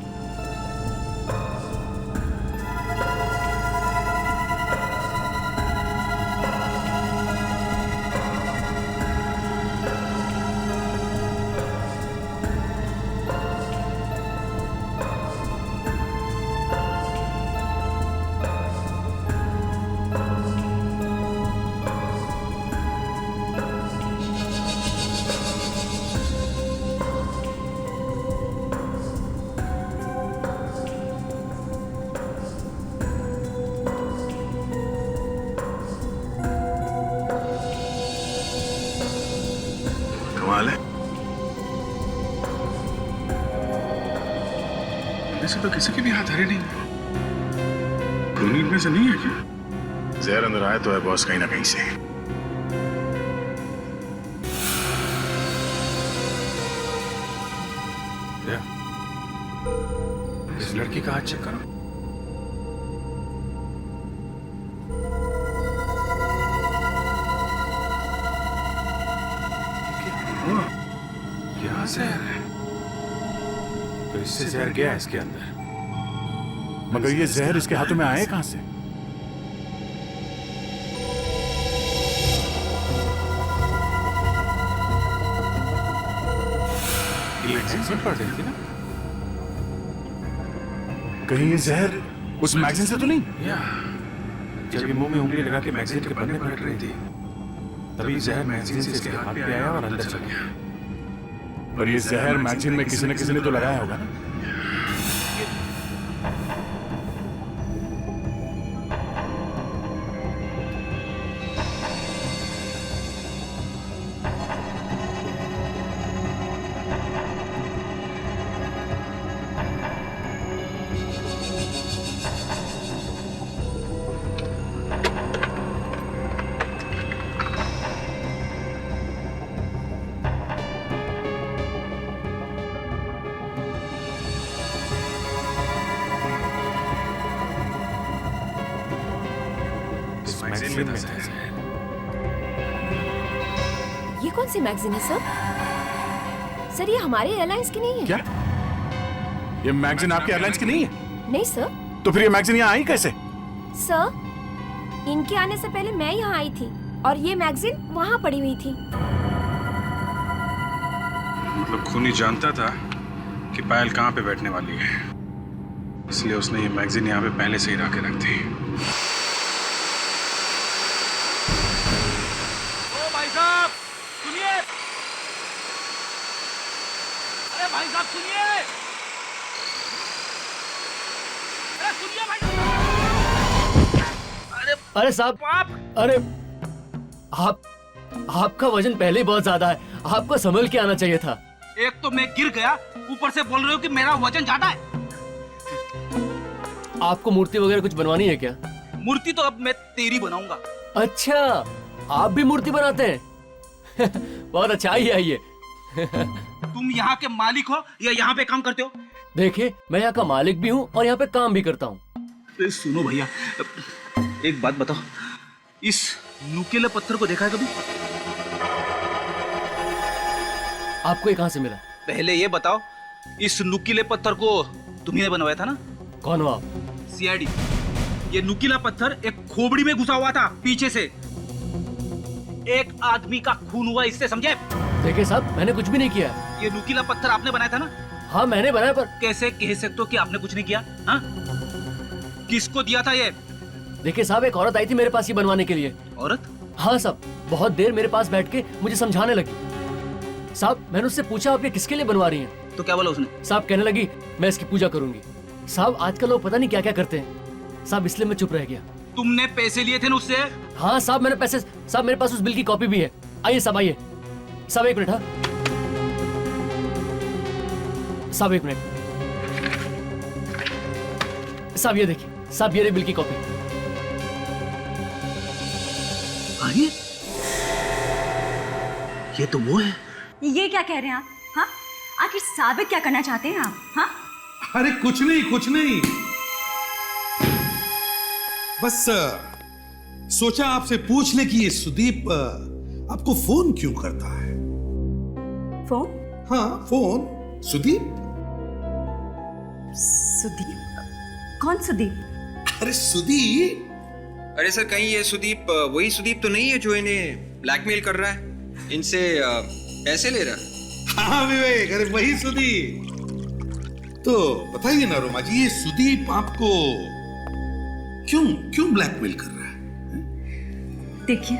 कमाल है, वैसे तो किसी के भी हाथ हरे नहीं। खूनी में से नहीं है क्या? जहर अंदर आया तो है बॉस, कहीं ना कहीं से। इस लड़की का हाथ चेक करो। क्या जहर है? तो इससे जहर गया है इसके अंदर, मगर ये जहर इसके हाथों में आए कहां से? ये मैगजीन में पढ़ रही थी ना, कहीं ये जहर उस मैगजीन से तो नहीं? जब ये मुंह में उंगली लगा के मैगजीन के पन्ने पलट रही थी, तभी जहर मैगजीन से इसके हाथ पे आया और अंदर चला गया। और ये जहर मैगजीन में किसी न किसी ने तो लगाया होगा ना। मैगजीन में था। ये कौन सी मैगजीन है सर? सर ये हमारे एयरलाइंस की नहीं है। क्या ये मैगजीन आपके एयरलाइंस की नहीं है? नहीं सर। तो फिर ये मैगजीन यहाँ आई कैसे? सर इनके आने से पहले मैं यहाँ आई थी और ये मैगजीन वहाँ पड़ी हुई थी। मतलब खूनी जानता था कि पायल कहाँ पे बैठने वाली है, इसलिए उसने ये मैगजीन यहाँ पे पहले से ही ला के रख दी। ओ भाई साहब सुनिए, अरे भाई साहब सुनिए, अरे सुनिए भाई। अरे साहब, अरे आपका वजन पहले ही बहुत ज्यादा है, आपको संभल के आना चाहिए था। एक तो मैं गिर गया, ऊपर से बोल रहे हो कि मेरा वजन ज्यादा है। आपको मूर्ति वगैरह कुछ बनवानी है क्या? मूर्ति तो अब मैं तेरी बनाऊंगा। अच्छा, आप भी मूर्ति बनाते हैं? बहुत अच्छा, आइए आइए। तुम यहाँ के मालिक हो या यहाँ पे काम करते हो? देखिए, मैं यहाँ का मालिक भी हूँ और यहाँ पे काम भी करता हूँ। सुनो भैया, एक बात बताओ, इस नुकीले पत्थर को देखा है कभी? आपको ये कहाँ से मिला? पहले ये बताओ, इस नुकीले पत्थर को तुम्ही बनवाया था ना? कौन हो आप? सीआईडी। ये नुकीला पत्थर एक खोपड़ी में घुसा हुआ था पीछे से, एक आदमी का खून हुआ इससे, समझे? देखिए साहब, मैंने कुछ भी नहीं किया। ये नुकीला पत्थर आपने बनाया था ना? हाँ मैंने बनाया, पर कैसे कह सकते हो कि आपने कुछ नहीं किया? हाँ? किसको दिया था ये? देखिए साहब, एक औरत आई थी मेरे पास ये बनवाने के लिए। औरत? हाँ साहब, बहुत देर मेरे पास बैठ के मुझे समझाने लगी। साहब मैंने उससे पूछा आप ये किसके लिए बनवा रही हैं? तो क्या बोला उसने? साहब कहने लगी मैं इसकी पूजा करूंगी। साहब आजकल लोग पता नहीं क्या क्या करते हैं साहब, इसलिए मैं चुप रह गया। तुमने पैसे लिए थे ना उससे? हाँ साहब मैंने पैसे, साहब मेरे पास उस बिल की कॉपी भी है। आइए साहब, आइए साहब, एक मिनट। हाँ साहब एक मिनट, साहब ये देखिए साहब, ये रही बिल की कॉपी। अरे ये तो वो है। ये क्या कह रहे हैं आप? हाँ, आखिर साबित क्या करना चाहते हैं आप? हाँ, अरे कुछ नहीं कुछ नहीं, बस सोचा आपसे पूछ ले कि ये सुदीप आपको फोन क्यों करता है? फोन? हाँ फोन। सुदीप? सुदीप? कौन सुदीप? अरे सुदीप। अरे सर, कहीं ये सुदीप वही सुदीप तो नहीं है जो इन्हें ब्लैकमेल कर रहा है, इनसे पैसे ले रहा है? हाँ विवेक, अरे वही सुदीप। तो बताइए ना रोमा जी, ये सुदीप आपको क्यों ब्लैकमेल कर रहा है? देखिए,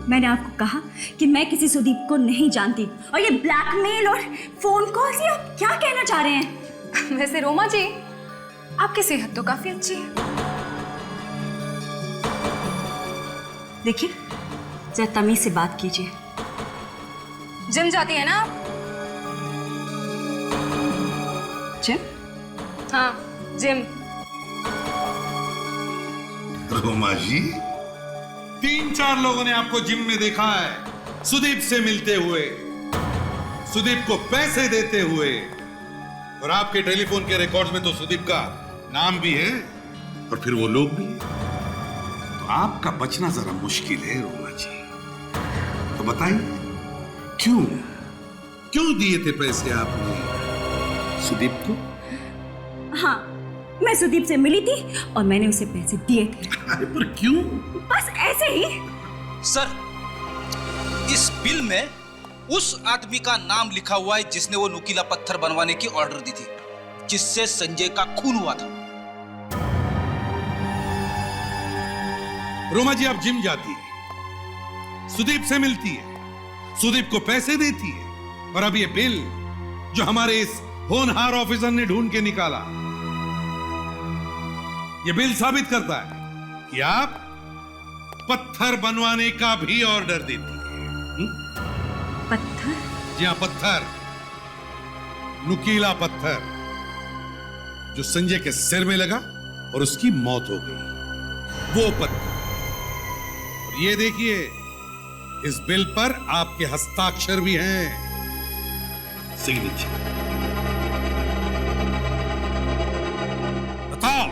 मैंने आपको कहा कि मैं किसी सुदीप को नहीं जानती, और ये ब्लैकमेल और फोन कॉल से आप क्या कहना चाह रहे हैं? वैसे रोमा जी, आपकी सेहत तो काफी अच्छी है। देखिए, जरा तमीज से बात कीजिए। जिम जाती है ना आप? जिम? हाँ, जिम। रोमा जी, 3-4 लोगों ने आपको जिम में देखा है, सुदीप से मिलते हुए, सुदीप को पैसे देते हुए, और आपके टेलीफोन के रिकॉर्ड्स में तो सुदीप का नाम भी है और फिर वो लोग भी। तो आपका बचना जरा मुश्किल है रोमा जी। तो बताइए, क्यों दिए थे पैसे आपने सुदीप को? हाँ, मैं सुदीप से मिली थी और मैंने उसे पैसे दिए थे। अरे पर क्यों? बस ऐसे ही। सर, इस बिल में उस आदमी का नाम लिखा हुआ है जिसने वो नुकीला पत्थर बनवाने की ऑर्डर दी थी, जिससे संजय का खून हुआ था। रोमा जी, आप जिम जाती है, सुदीप से मिलती है, सुदीप को पैसे देती है, और अब ये बिल जो हमारे इस होनहार ऑफिसर ने ढूंढ के निकाला, ये बिल साबित करता है कि आप पत्थर बनवाने का भी ऑर्डर देती है। पत्थर? जी हाँ, पत्थर, नुकीला पत्थर जो संजय के सिर में लगा और उसकी मौत हो गई, वो पत्थर। और ये देखिए, इस बिल पर आपके हस्ताक्षर भी हैं, सिग्नेचर। बताओ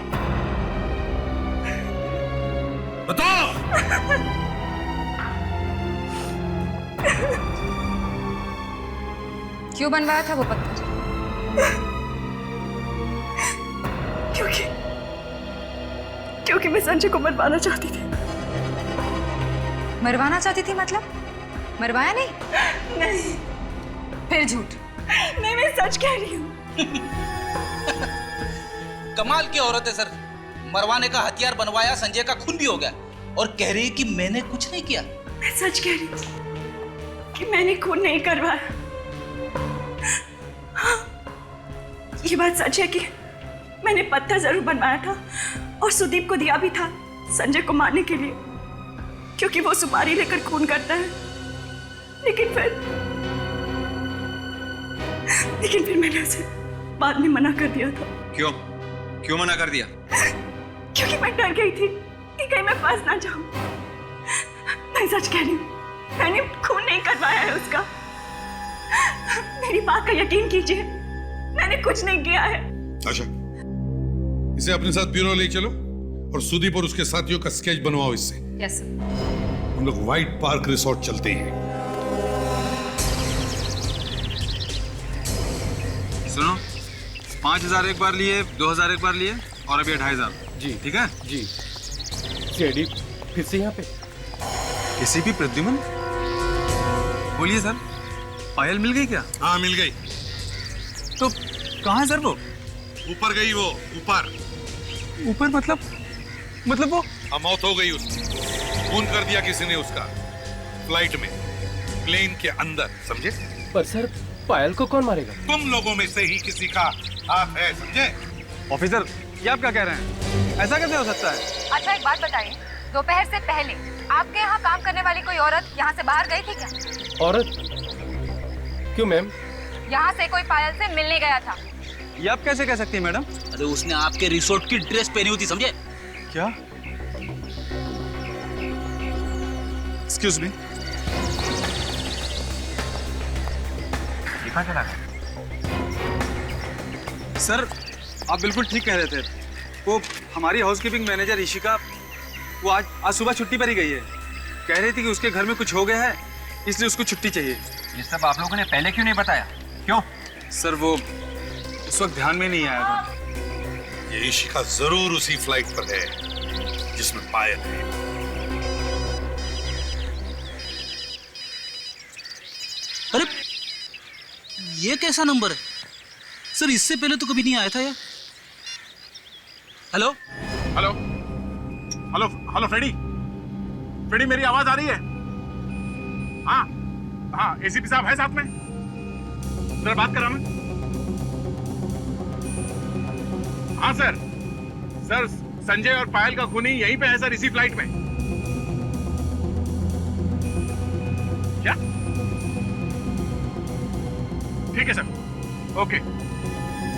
बताओ। क्यों बनवाया था वो पत्थर? क्योंकि मैं संजय को मरवाना चाहती थी। मरवाना चाहती थी मतलब? मरवाया नहीं? नहीं। फिर झूठ। नहीं, मैं सच कह रही हूँ। कमाल की औरत है सर। मरवाने का हथियार बनवाया, संजय का खून भी हो गया और कह रही है कि मैंने कुछ नहीं किया। मैं सच कह रही हूँ कि मैंने खून नहीं करवाया। हाँ, ये बात सच है कि मैंने पत्थर जरूर बनवाया था और सुदीप को दिया भी था संजय को मारने के लिए, क्योंकि वो सुपारी लेकर खून करता है। लेकिन फिर मैंने उसे बाद में मना कर दिया था। क्यों मना कर दिया? क्योंकि मैं डर गई थी कि कहीं मैं फंस ना जाऊं। मैं सच कह रही हूँ, मैंने खून नहीं करवाया है उसका। मेरी बात का यकीन कीजिए, मैंने कुछ नहीं किया है। अच्छा, इसे अपने साथ ब्यूरो ले चलो और सुदीप और उसके साथियों का स्केच बनवाओ इससे। Yes sir. हम लोग व्हाइट पार्क रिसोर्ट चलते हैं। सुनो, 5000 एक बार लिए, 2000 एक बार लिए और अभी 2500। जी ठीक है जी। सीआईडी फिर से यहाँ पे? एसीपी प्रद्युमन बोलिए सर, पायल मिल गई क्या? हाँ मिल गई। तो कहाँ है सर वो? ऊपर गई वो, ऊपर मतलब वो मौत हो गई उसकी। खून कर दिया किसी ने उसका, फ्लाइट में, प्लेन के अंदर, समझे? पर सर पायल को कौन मारेगा? तुम लोगों में से ही किसी का हाथ है, समझे? ऑफिसर, ये आप क्या कह रहे हैं? ऐसा कैसे हो सकता है? अच्छा एक बात बताइए, दोपहर से पहले आपके यहाँ काम करने वाली कोई औरत यहाँ से बाहर गई थी क्या? औरत? क्यों मैम? यहाँ से कोई पायल से मिलने गया था। ये आप कैसे कह सकती हैं मैडम? अरे उसने आपके रिसोर्ट की ड्रेस पहनी हुई थी, समझे? क्या? Excuse me. दिखा चला सर, आप बिल्कुल ठीक कह रहे थे। वो हमारी हाउसकीपिंग मैनेजर इशिका, वो आज सुबह छुट्टी पर ही गई है। कह रही थी कि उसके घर में कुछ हो गया है, इसलिए उसको छुट्टी चाहिए। ये सब आप लोगों ने पहले क्यों नहीं बताया? क्यों? सर वो उस वक्त ध्यान में नहीं आया था। ये इशिका जरूर उसी फ्लाइट पर है जिसमें पायल है। अरे ये कैसा नंबर है सर? इससे पहले तो कभी नहीं आया था यार। Hello hello hello hello Freddy, Freddy मेरी आवाज आ रही है? हाँ हाँ, एसीपी साहब है साथ में, जरा बात कराना। हाँ सर, सर संजय और पायल का खूनी यहीं पे है सर, इसी फ्लाइट में। क्या? ठीक है सर, ओके।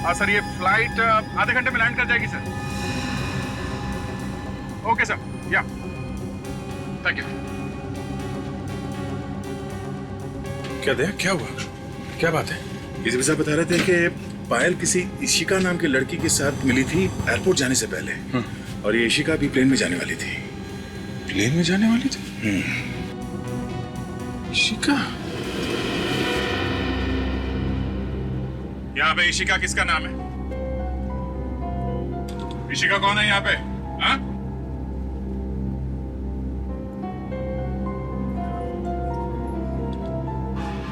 हाँ सर, ये फ्लाइट आधे घंटे में लैंड कर जाएगी सर। ओके सर, या थैंक यू। क्या दया, क्या हुआ? क्या बात है? एसीपी साहब बता रहे थे कि पायल किसी इशिका नाम की लड़की के साथ मिली थी एयरपोर्ट जाने से पहले, और ये इशिका भी प्लेन में जाने वाली थी। प्लेन में जाने वाली थी? इशिका? यहाँ पे इशिका किसका नाम है? इशिका कौन है यहाँ पे? हाँ?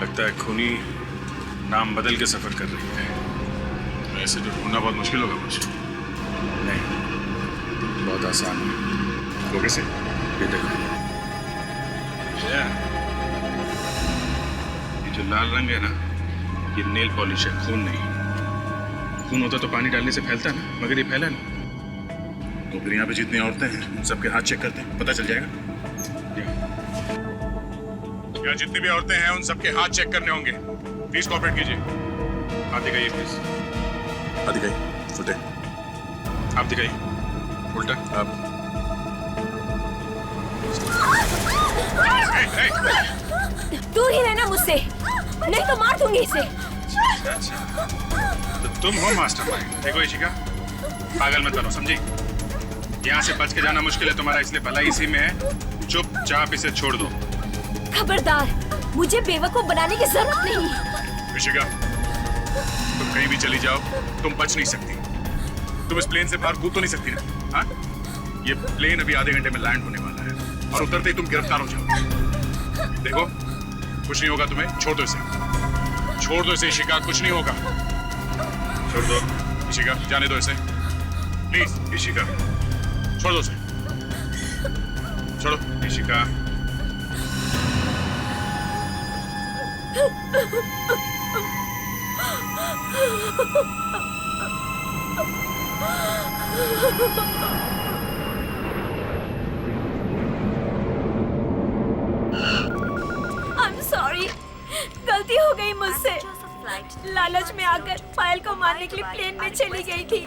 लगता है खूनी नाम बदल के सफर कर रही है। ऐसे तो ढूंढना बहुत मुश्किल होगा कुछ। नहीं, बहुत आसान है। वो कैसे? ये देखो, ये जो लाल रंग है ना, ये नेल पॉलिश है, खून नहीं। खून होता तो पानी डालने से फैलता ना, मगर ये फैला नहीं। तो फिर यहाँ पे जितनी औरतें हैं उन सबके हाथ चेक करते हैं, पता चल जाएगा। यहाँ जितनी भी औरतें हैं उन सबके हाथ चेक करने होंगे। प्लीज कोऑपरेट कीजिए। हाथ दिखाइए प्लीज। हाथ दिखाइए, उल्टे। आप दिखाइए, उल्टा। आप दूर ही रहना मुझसे, नहीं तो मार दूंगी इसे। तो तुम हो मास्टरमाइंड। देखो इशिका, पागल मत बनो, समझी? यहाँ से बच के जाना मुश्किल है तुम्हारा, इसलिए भलाई इसी में है। चुपचाप इसे छोड़ दो। खबरदार, मुझे बेवकूफ बनाने की जरूरत नहीं। ऋषिका, तुम कहीं भी चली जाओ, तुम बच नहीं सकती। तुम इस प्लेन से बाहर कूद तो नहीं सकती ना? हाँ? ये प्लेन अभी आधे घंटे में लैंड होने वाला है और उतरते ही तुम गिरफ्तार हो जाओ। देखो, कुछ नहीं होगा तुम्हें, छोड़ दो इसे। छोड़ दो इसे ऋषिका, कुछ नहीं होगा। छोड़ दो ऋषिका, जाने दो इसे प्लीज। ऋषिका, छोड़ दो इसे, छोड़ो ऋषिका। I'm sorry, गलती हो गई मुझसे। लालच में आकर पायल को मारने के लिए प्लेन में चली गई थी।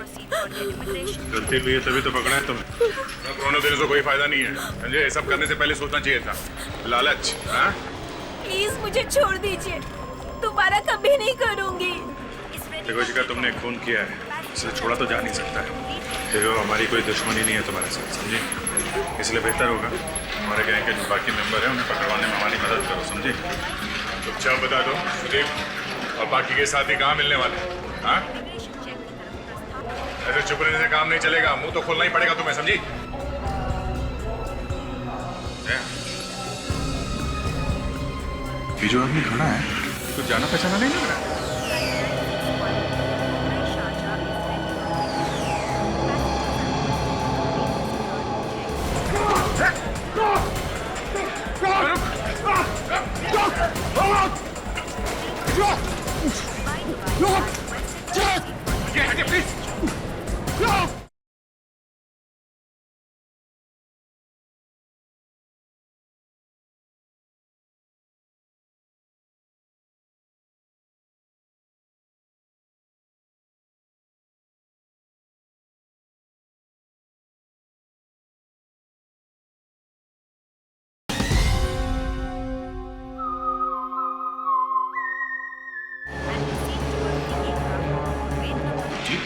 गलती हुई है तभी तो पकड़ा है तुम्हें। अब रोने देने से कोई फायदा नहीं है, समझे? ये सब करने से पहले सोचना चाहिए था। लालच, हाँ? प्लीज मुझे छोड़ दीजिए, दोबारा कभी नहीं करूंगी। देखो शिका, तुमने खून किया है, इसलिए छोड़ा तो जा नहीं सकता है। देखो, हमारी कोई दुश्मनी नहीं है तुम्हारे साथ, समझे? इसलिए बेहतर होगा हमारे गैंग के जो बाकी मेंबर हैं उन्हें पकड़वाने में हमारी मदद करो, समझे? चुपचाप बता दो सुदीप और बाकी के साथी कहाँ मिलने वाले हैं? हाँ? ऐसे चुप रहने से काम नहीं चलेगा, मुंह तो खोलना ही पड़ेगा तुम्हें, समझी? ये जो आदमी खड़ा है, तो जाना पहचाना नहीं लग रहा है।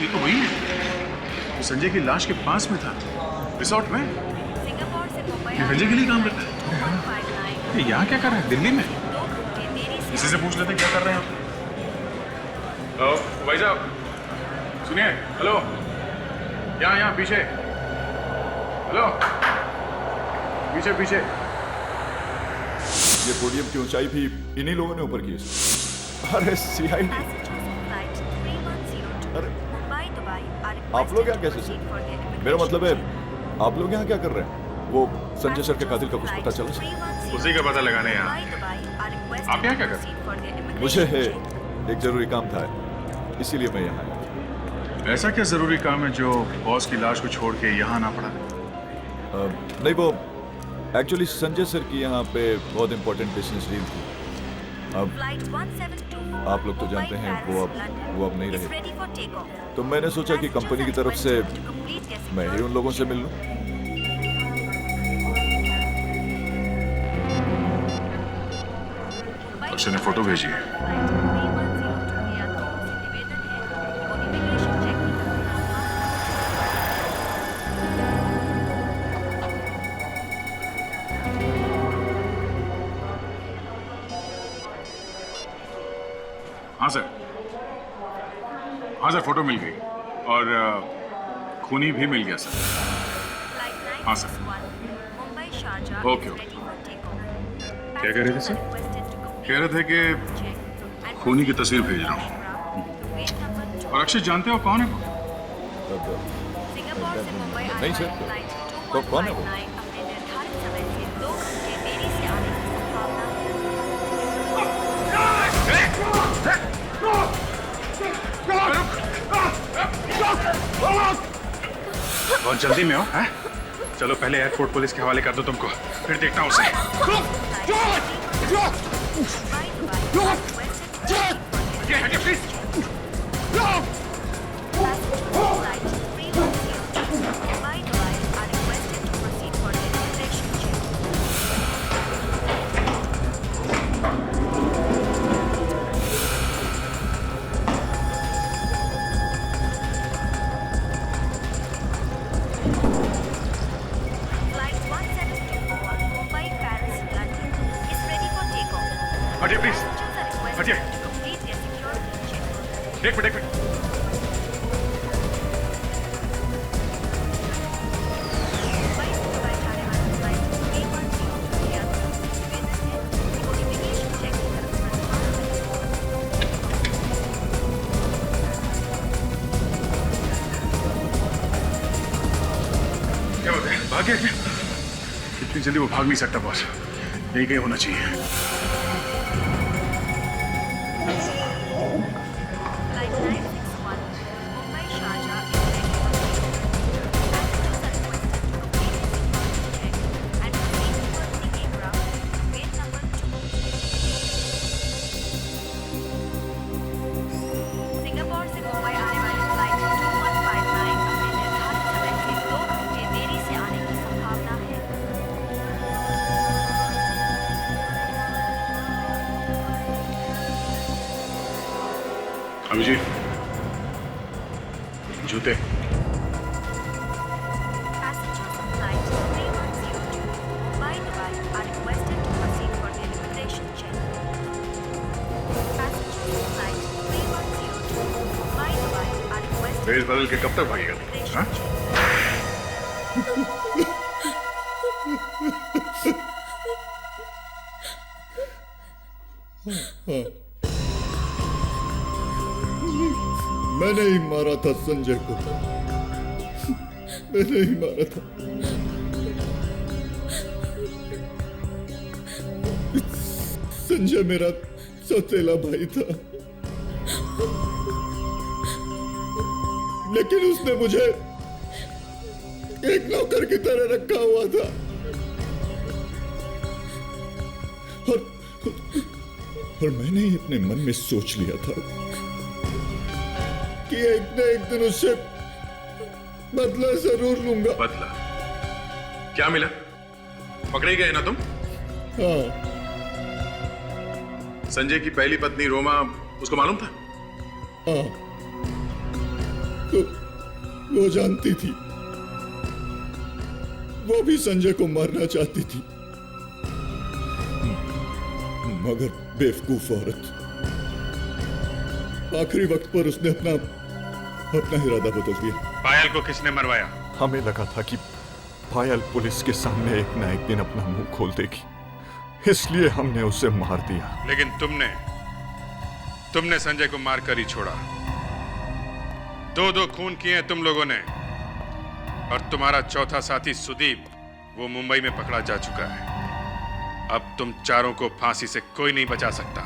ये तो वही है, तो संजय की लाश के पास में था, रिसोर्ट में। ये संजय के लिए काम करता है। ये यहाँ क्या कर रहे हैं, दिल्ली में? इसी से पूछ लेते क्या कर रहे हैं आप। भाई साहब सुनिए, हेलो, यहाँ पीछे, हेलो, पीछे पीछे। ये पोडियम की ऊंचाई भी इन्हीं लोगों ने ऊपर की है। अरे सीआईडी, अरे आप लोग यहाँ कैसे सर? मेरा मतलब है, आप लोग यहाँ क्या कर रहे हैं? वो संजय सर के कातिल का कुछ पता चला सर? उसी का पता लगाने यहाँ। आप यहाँ क्या कर रहे हैं? मुझे एक जरूरी काम था, इसीलिए मैं यहाँ आया। ऐसा क्या जरूरी काम है जो बॉस की लाश को छोड़ के यहाँ आना पड़ा? नहीं, वो एक्चुअली संजय सर की यहाँ पे बहुत इंपॉर्टेंट बिजनेस डील थी। अब आप लोग तो जानते हैं वो अब नहीं रहे, तो मैंने सोचा कि कंपनी की तरफ से मैं ही उन लोगों से मिल लूं। अक्षय ने फोटो भेजी है। हाँ सर, फोटो मिल गई और खूनी भी मिल गया सर। हाँ सर, ओके। क्या कह रहे थे सर? कह रहे थे कि खूनी की तस्वीर भेज रहा हूँ। और अक्षय जानते हो कौन है वो? नहीं सर, तो कौन है वो? बहुत जल्दी में हो, हैं? चलो पहले एयरपोर्ट पुलिस के हवाले कर दो तुमको, फिर देखता हूँ उसे। हटिए प्लीज, हटिए। एक मिनट क्या होता है? भाग गया क्या? इतनी जल्दी वो भाग नहीं सकता बॉस, यही कहीं होना चाहिए। सिंगापुर से मुंबई आने वाली फ्लाइट 2159 अपने निर्धारित समय से 2 घंटे देरी से आने की संभावना है। अभी जी, जूते। Passengers on flight 3102 Mumbai Dubai are requested to proceed for their immigration check. Passengers on flight 3102 Mumbai Dubai are requested भेष बदल के कब तक भागेगा? हाँ? मैंने ही मारा था संजय को, मैंने ही मारा था। संजय मेरा सौतेला भाई था, लेकिन उसने मुझे एक नौकर की तरह रखा हुआ था और मैंने ही अपने मन में सोच लिया था कि एक न एक दिन उससे बदला जरूर लूंगा। बदला? क्या मिला? पकड़े गए ना तुम? हाँ। संजय की पहली पत्नी रोमा, उसको मालूम था? हाँ, तो वो जानती थी, वो भी संजय को मारना चाहती थी, मगर बेवकूफ औरत, आखिरी वक्त पर उसने अपना इरादा बदल दिया। पायल को किसने मरवाया? हमें लगा था कि पायल पुलिस के सामने एक न एक दिन अपना मुंह खोल देगी, इसलिए हमने उसे मार दिया। लेकिन तुमने संजय को मारकर ही छोड़ा। 2-2 खून किए तुम लोगों ने, और तुम्हारा चौथा साथी सुदीप वो मुंबई में पकड़ा जा चुका है। अब तुम चारों को फांसी से कोई नहीं बचा सकता।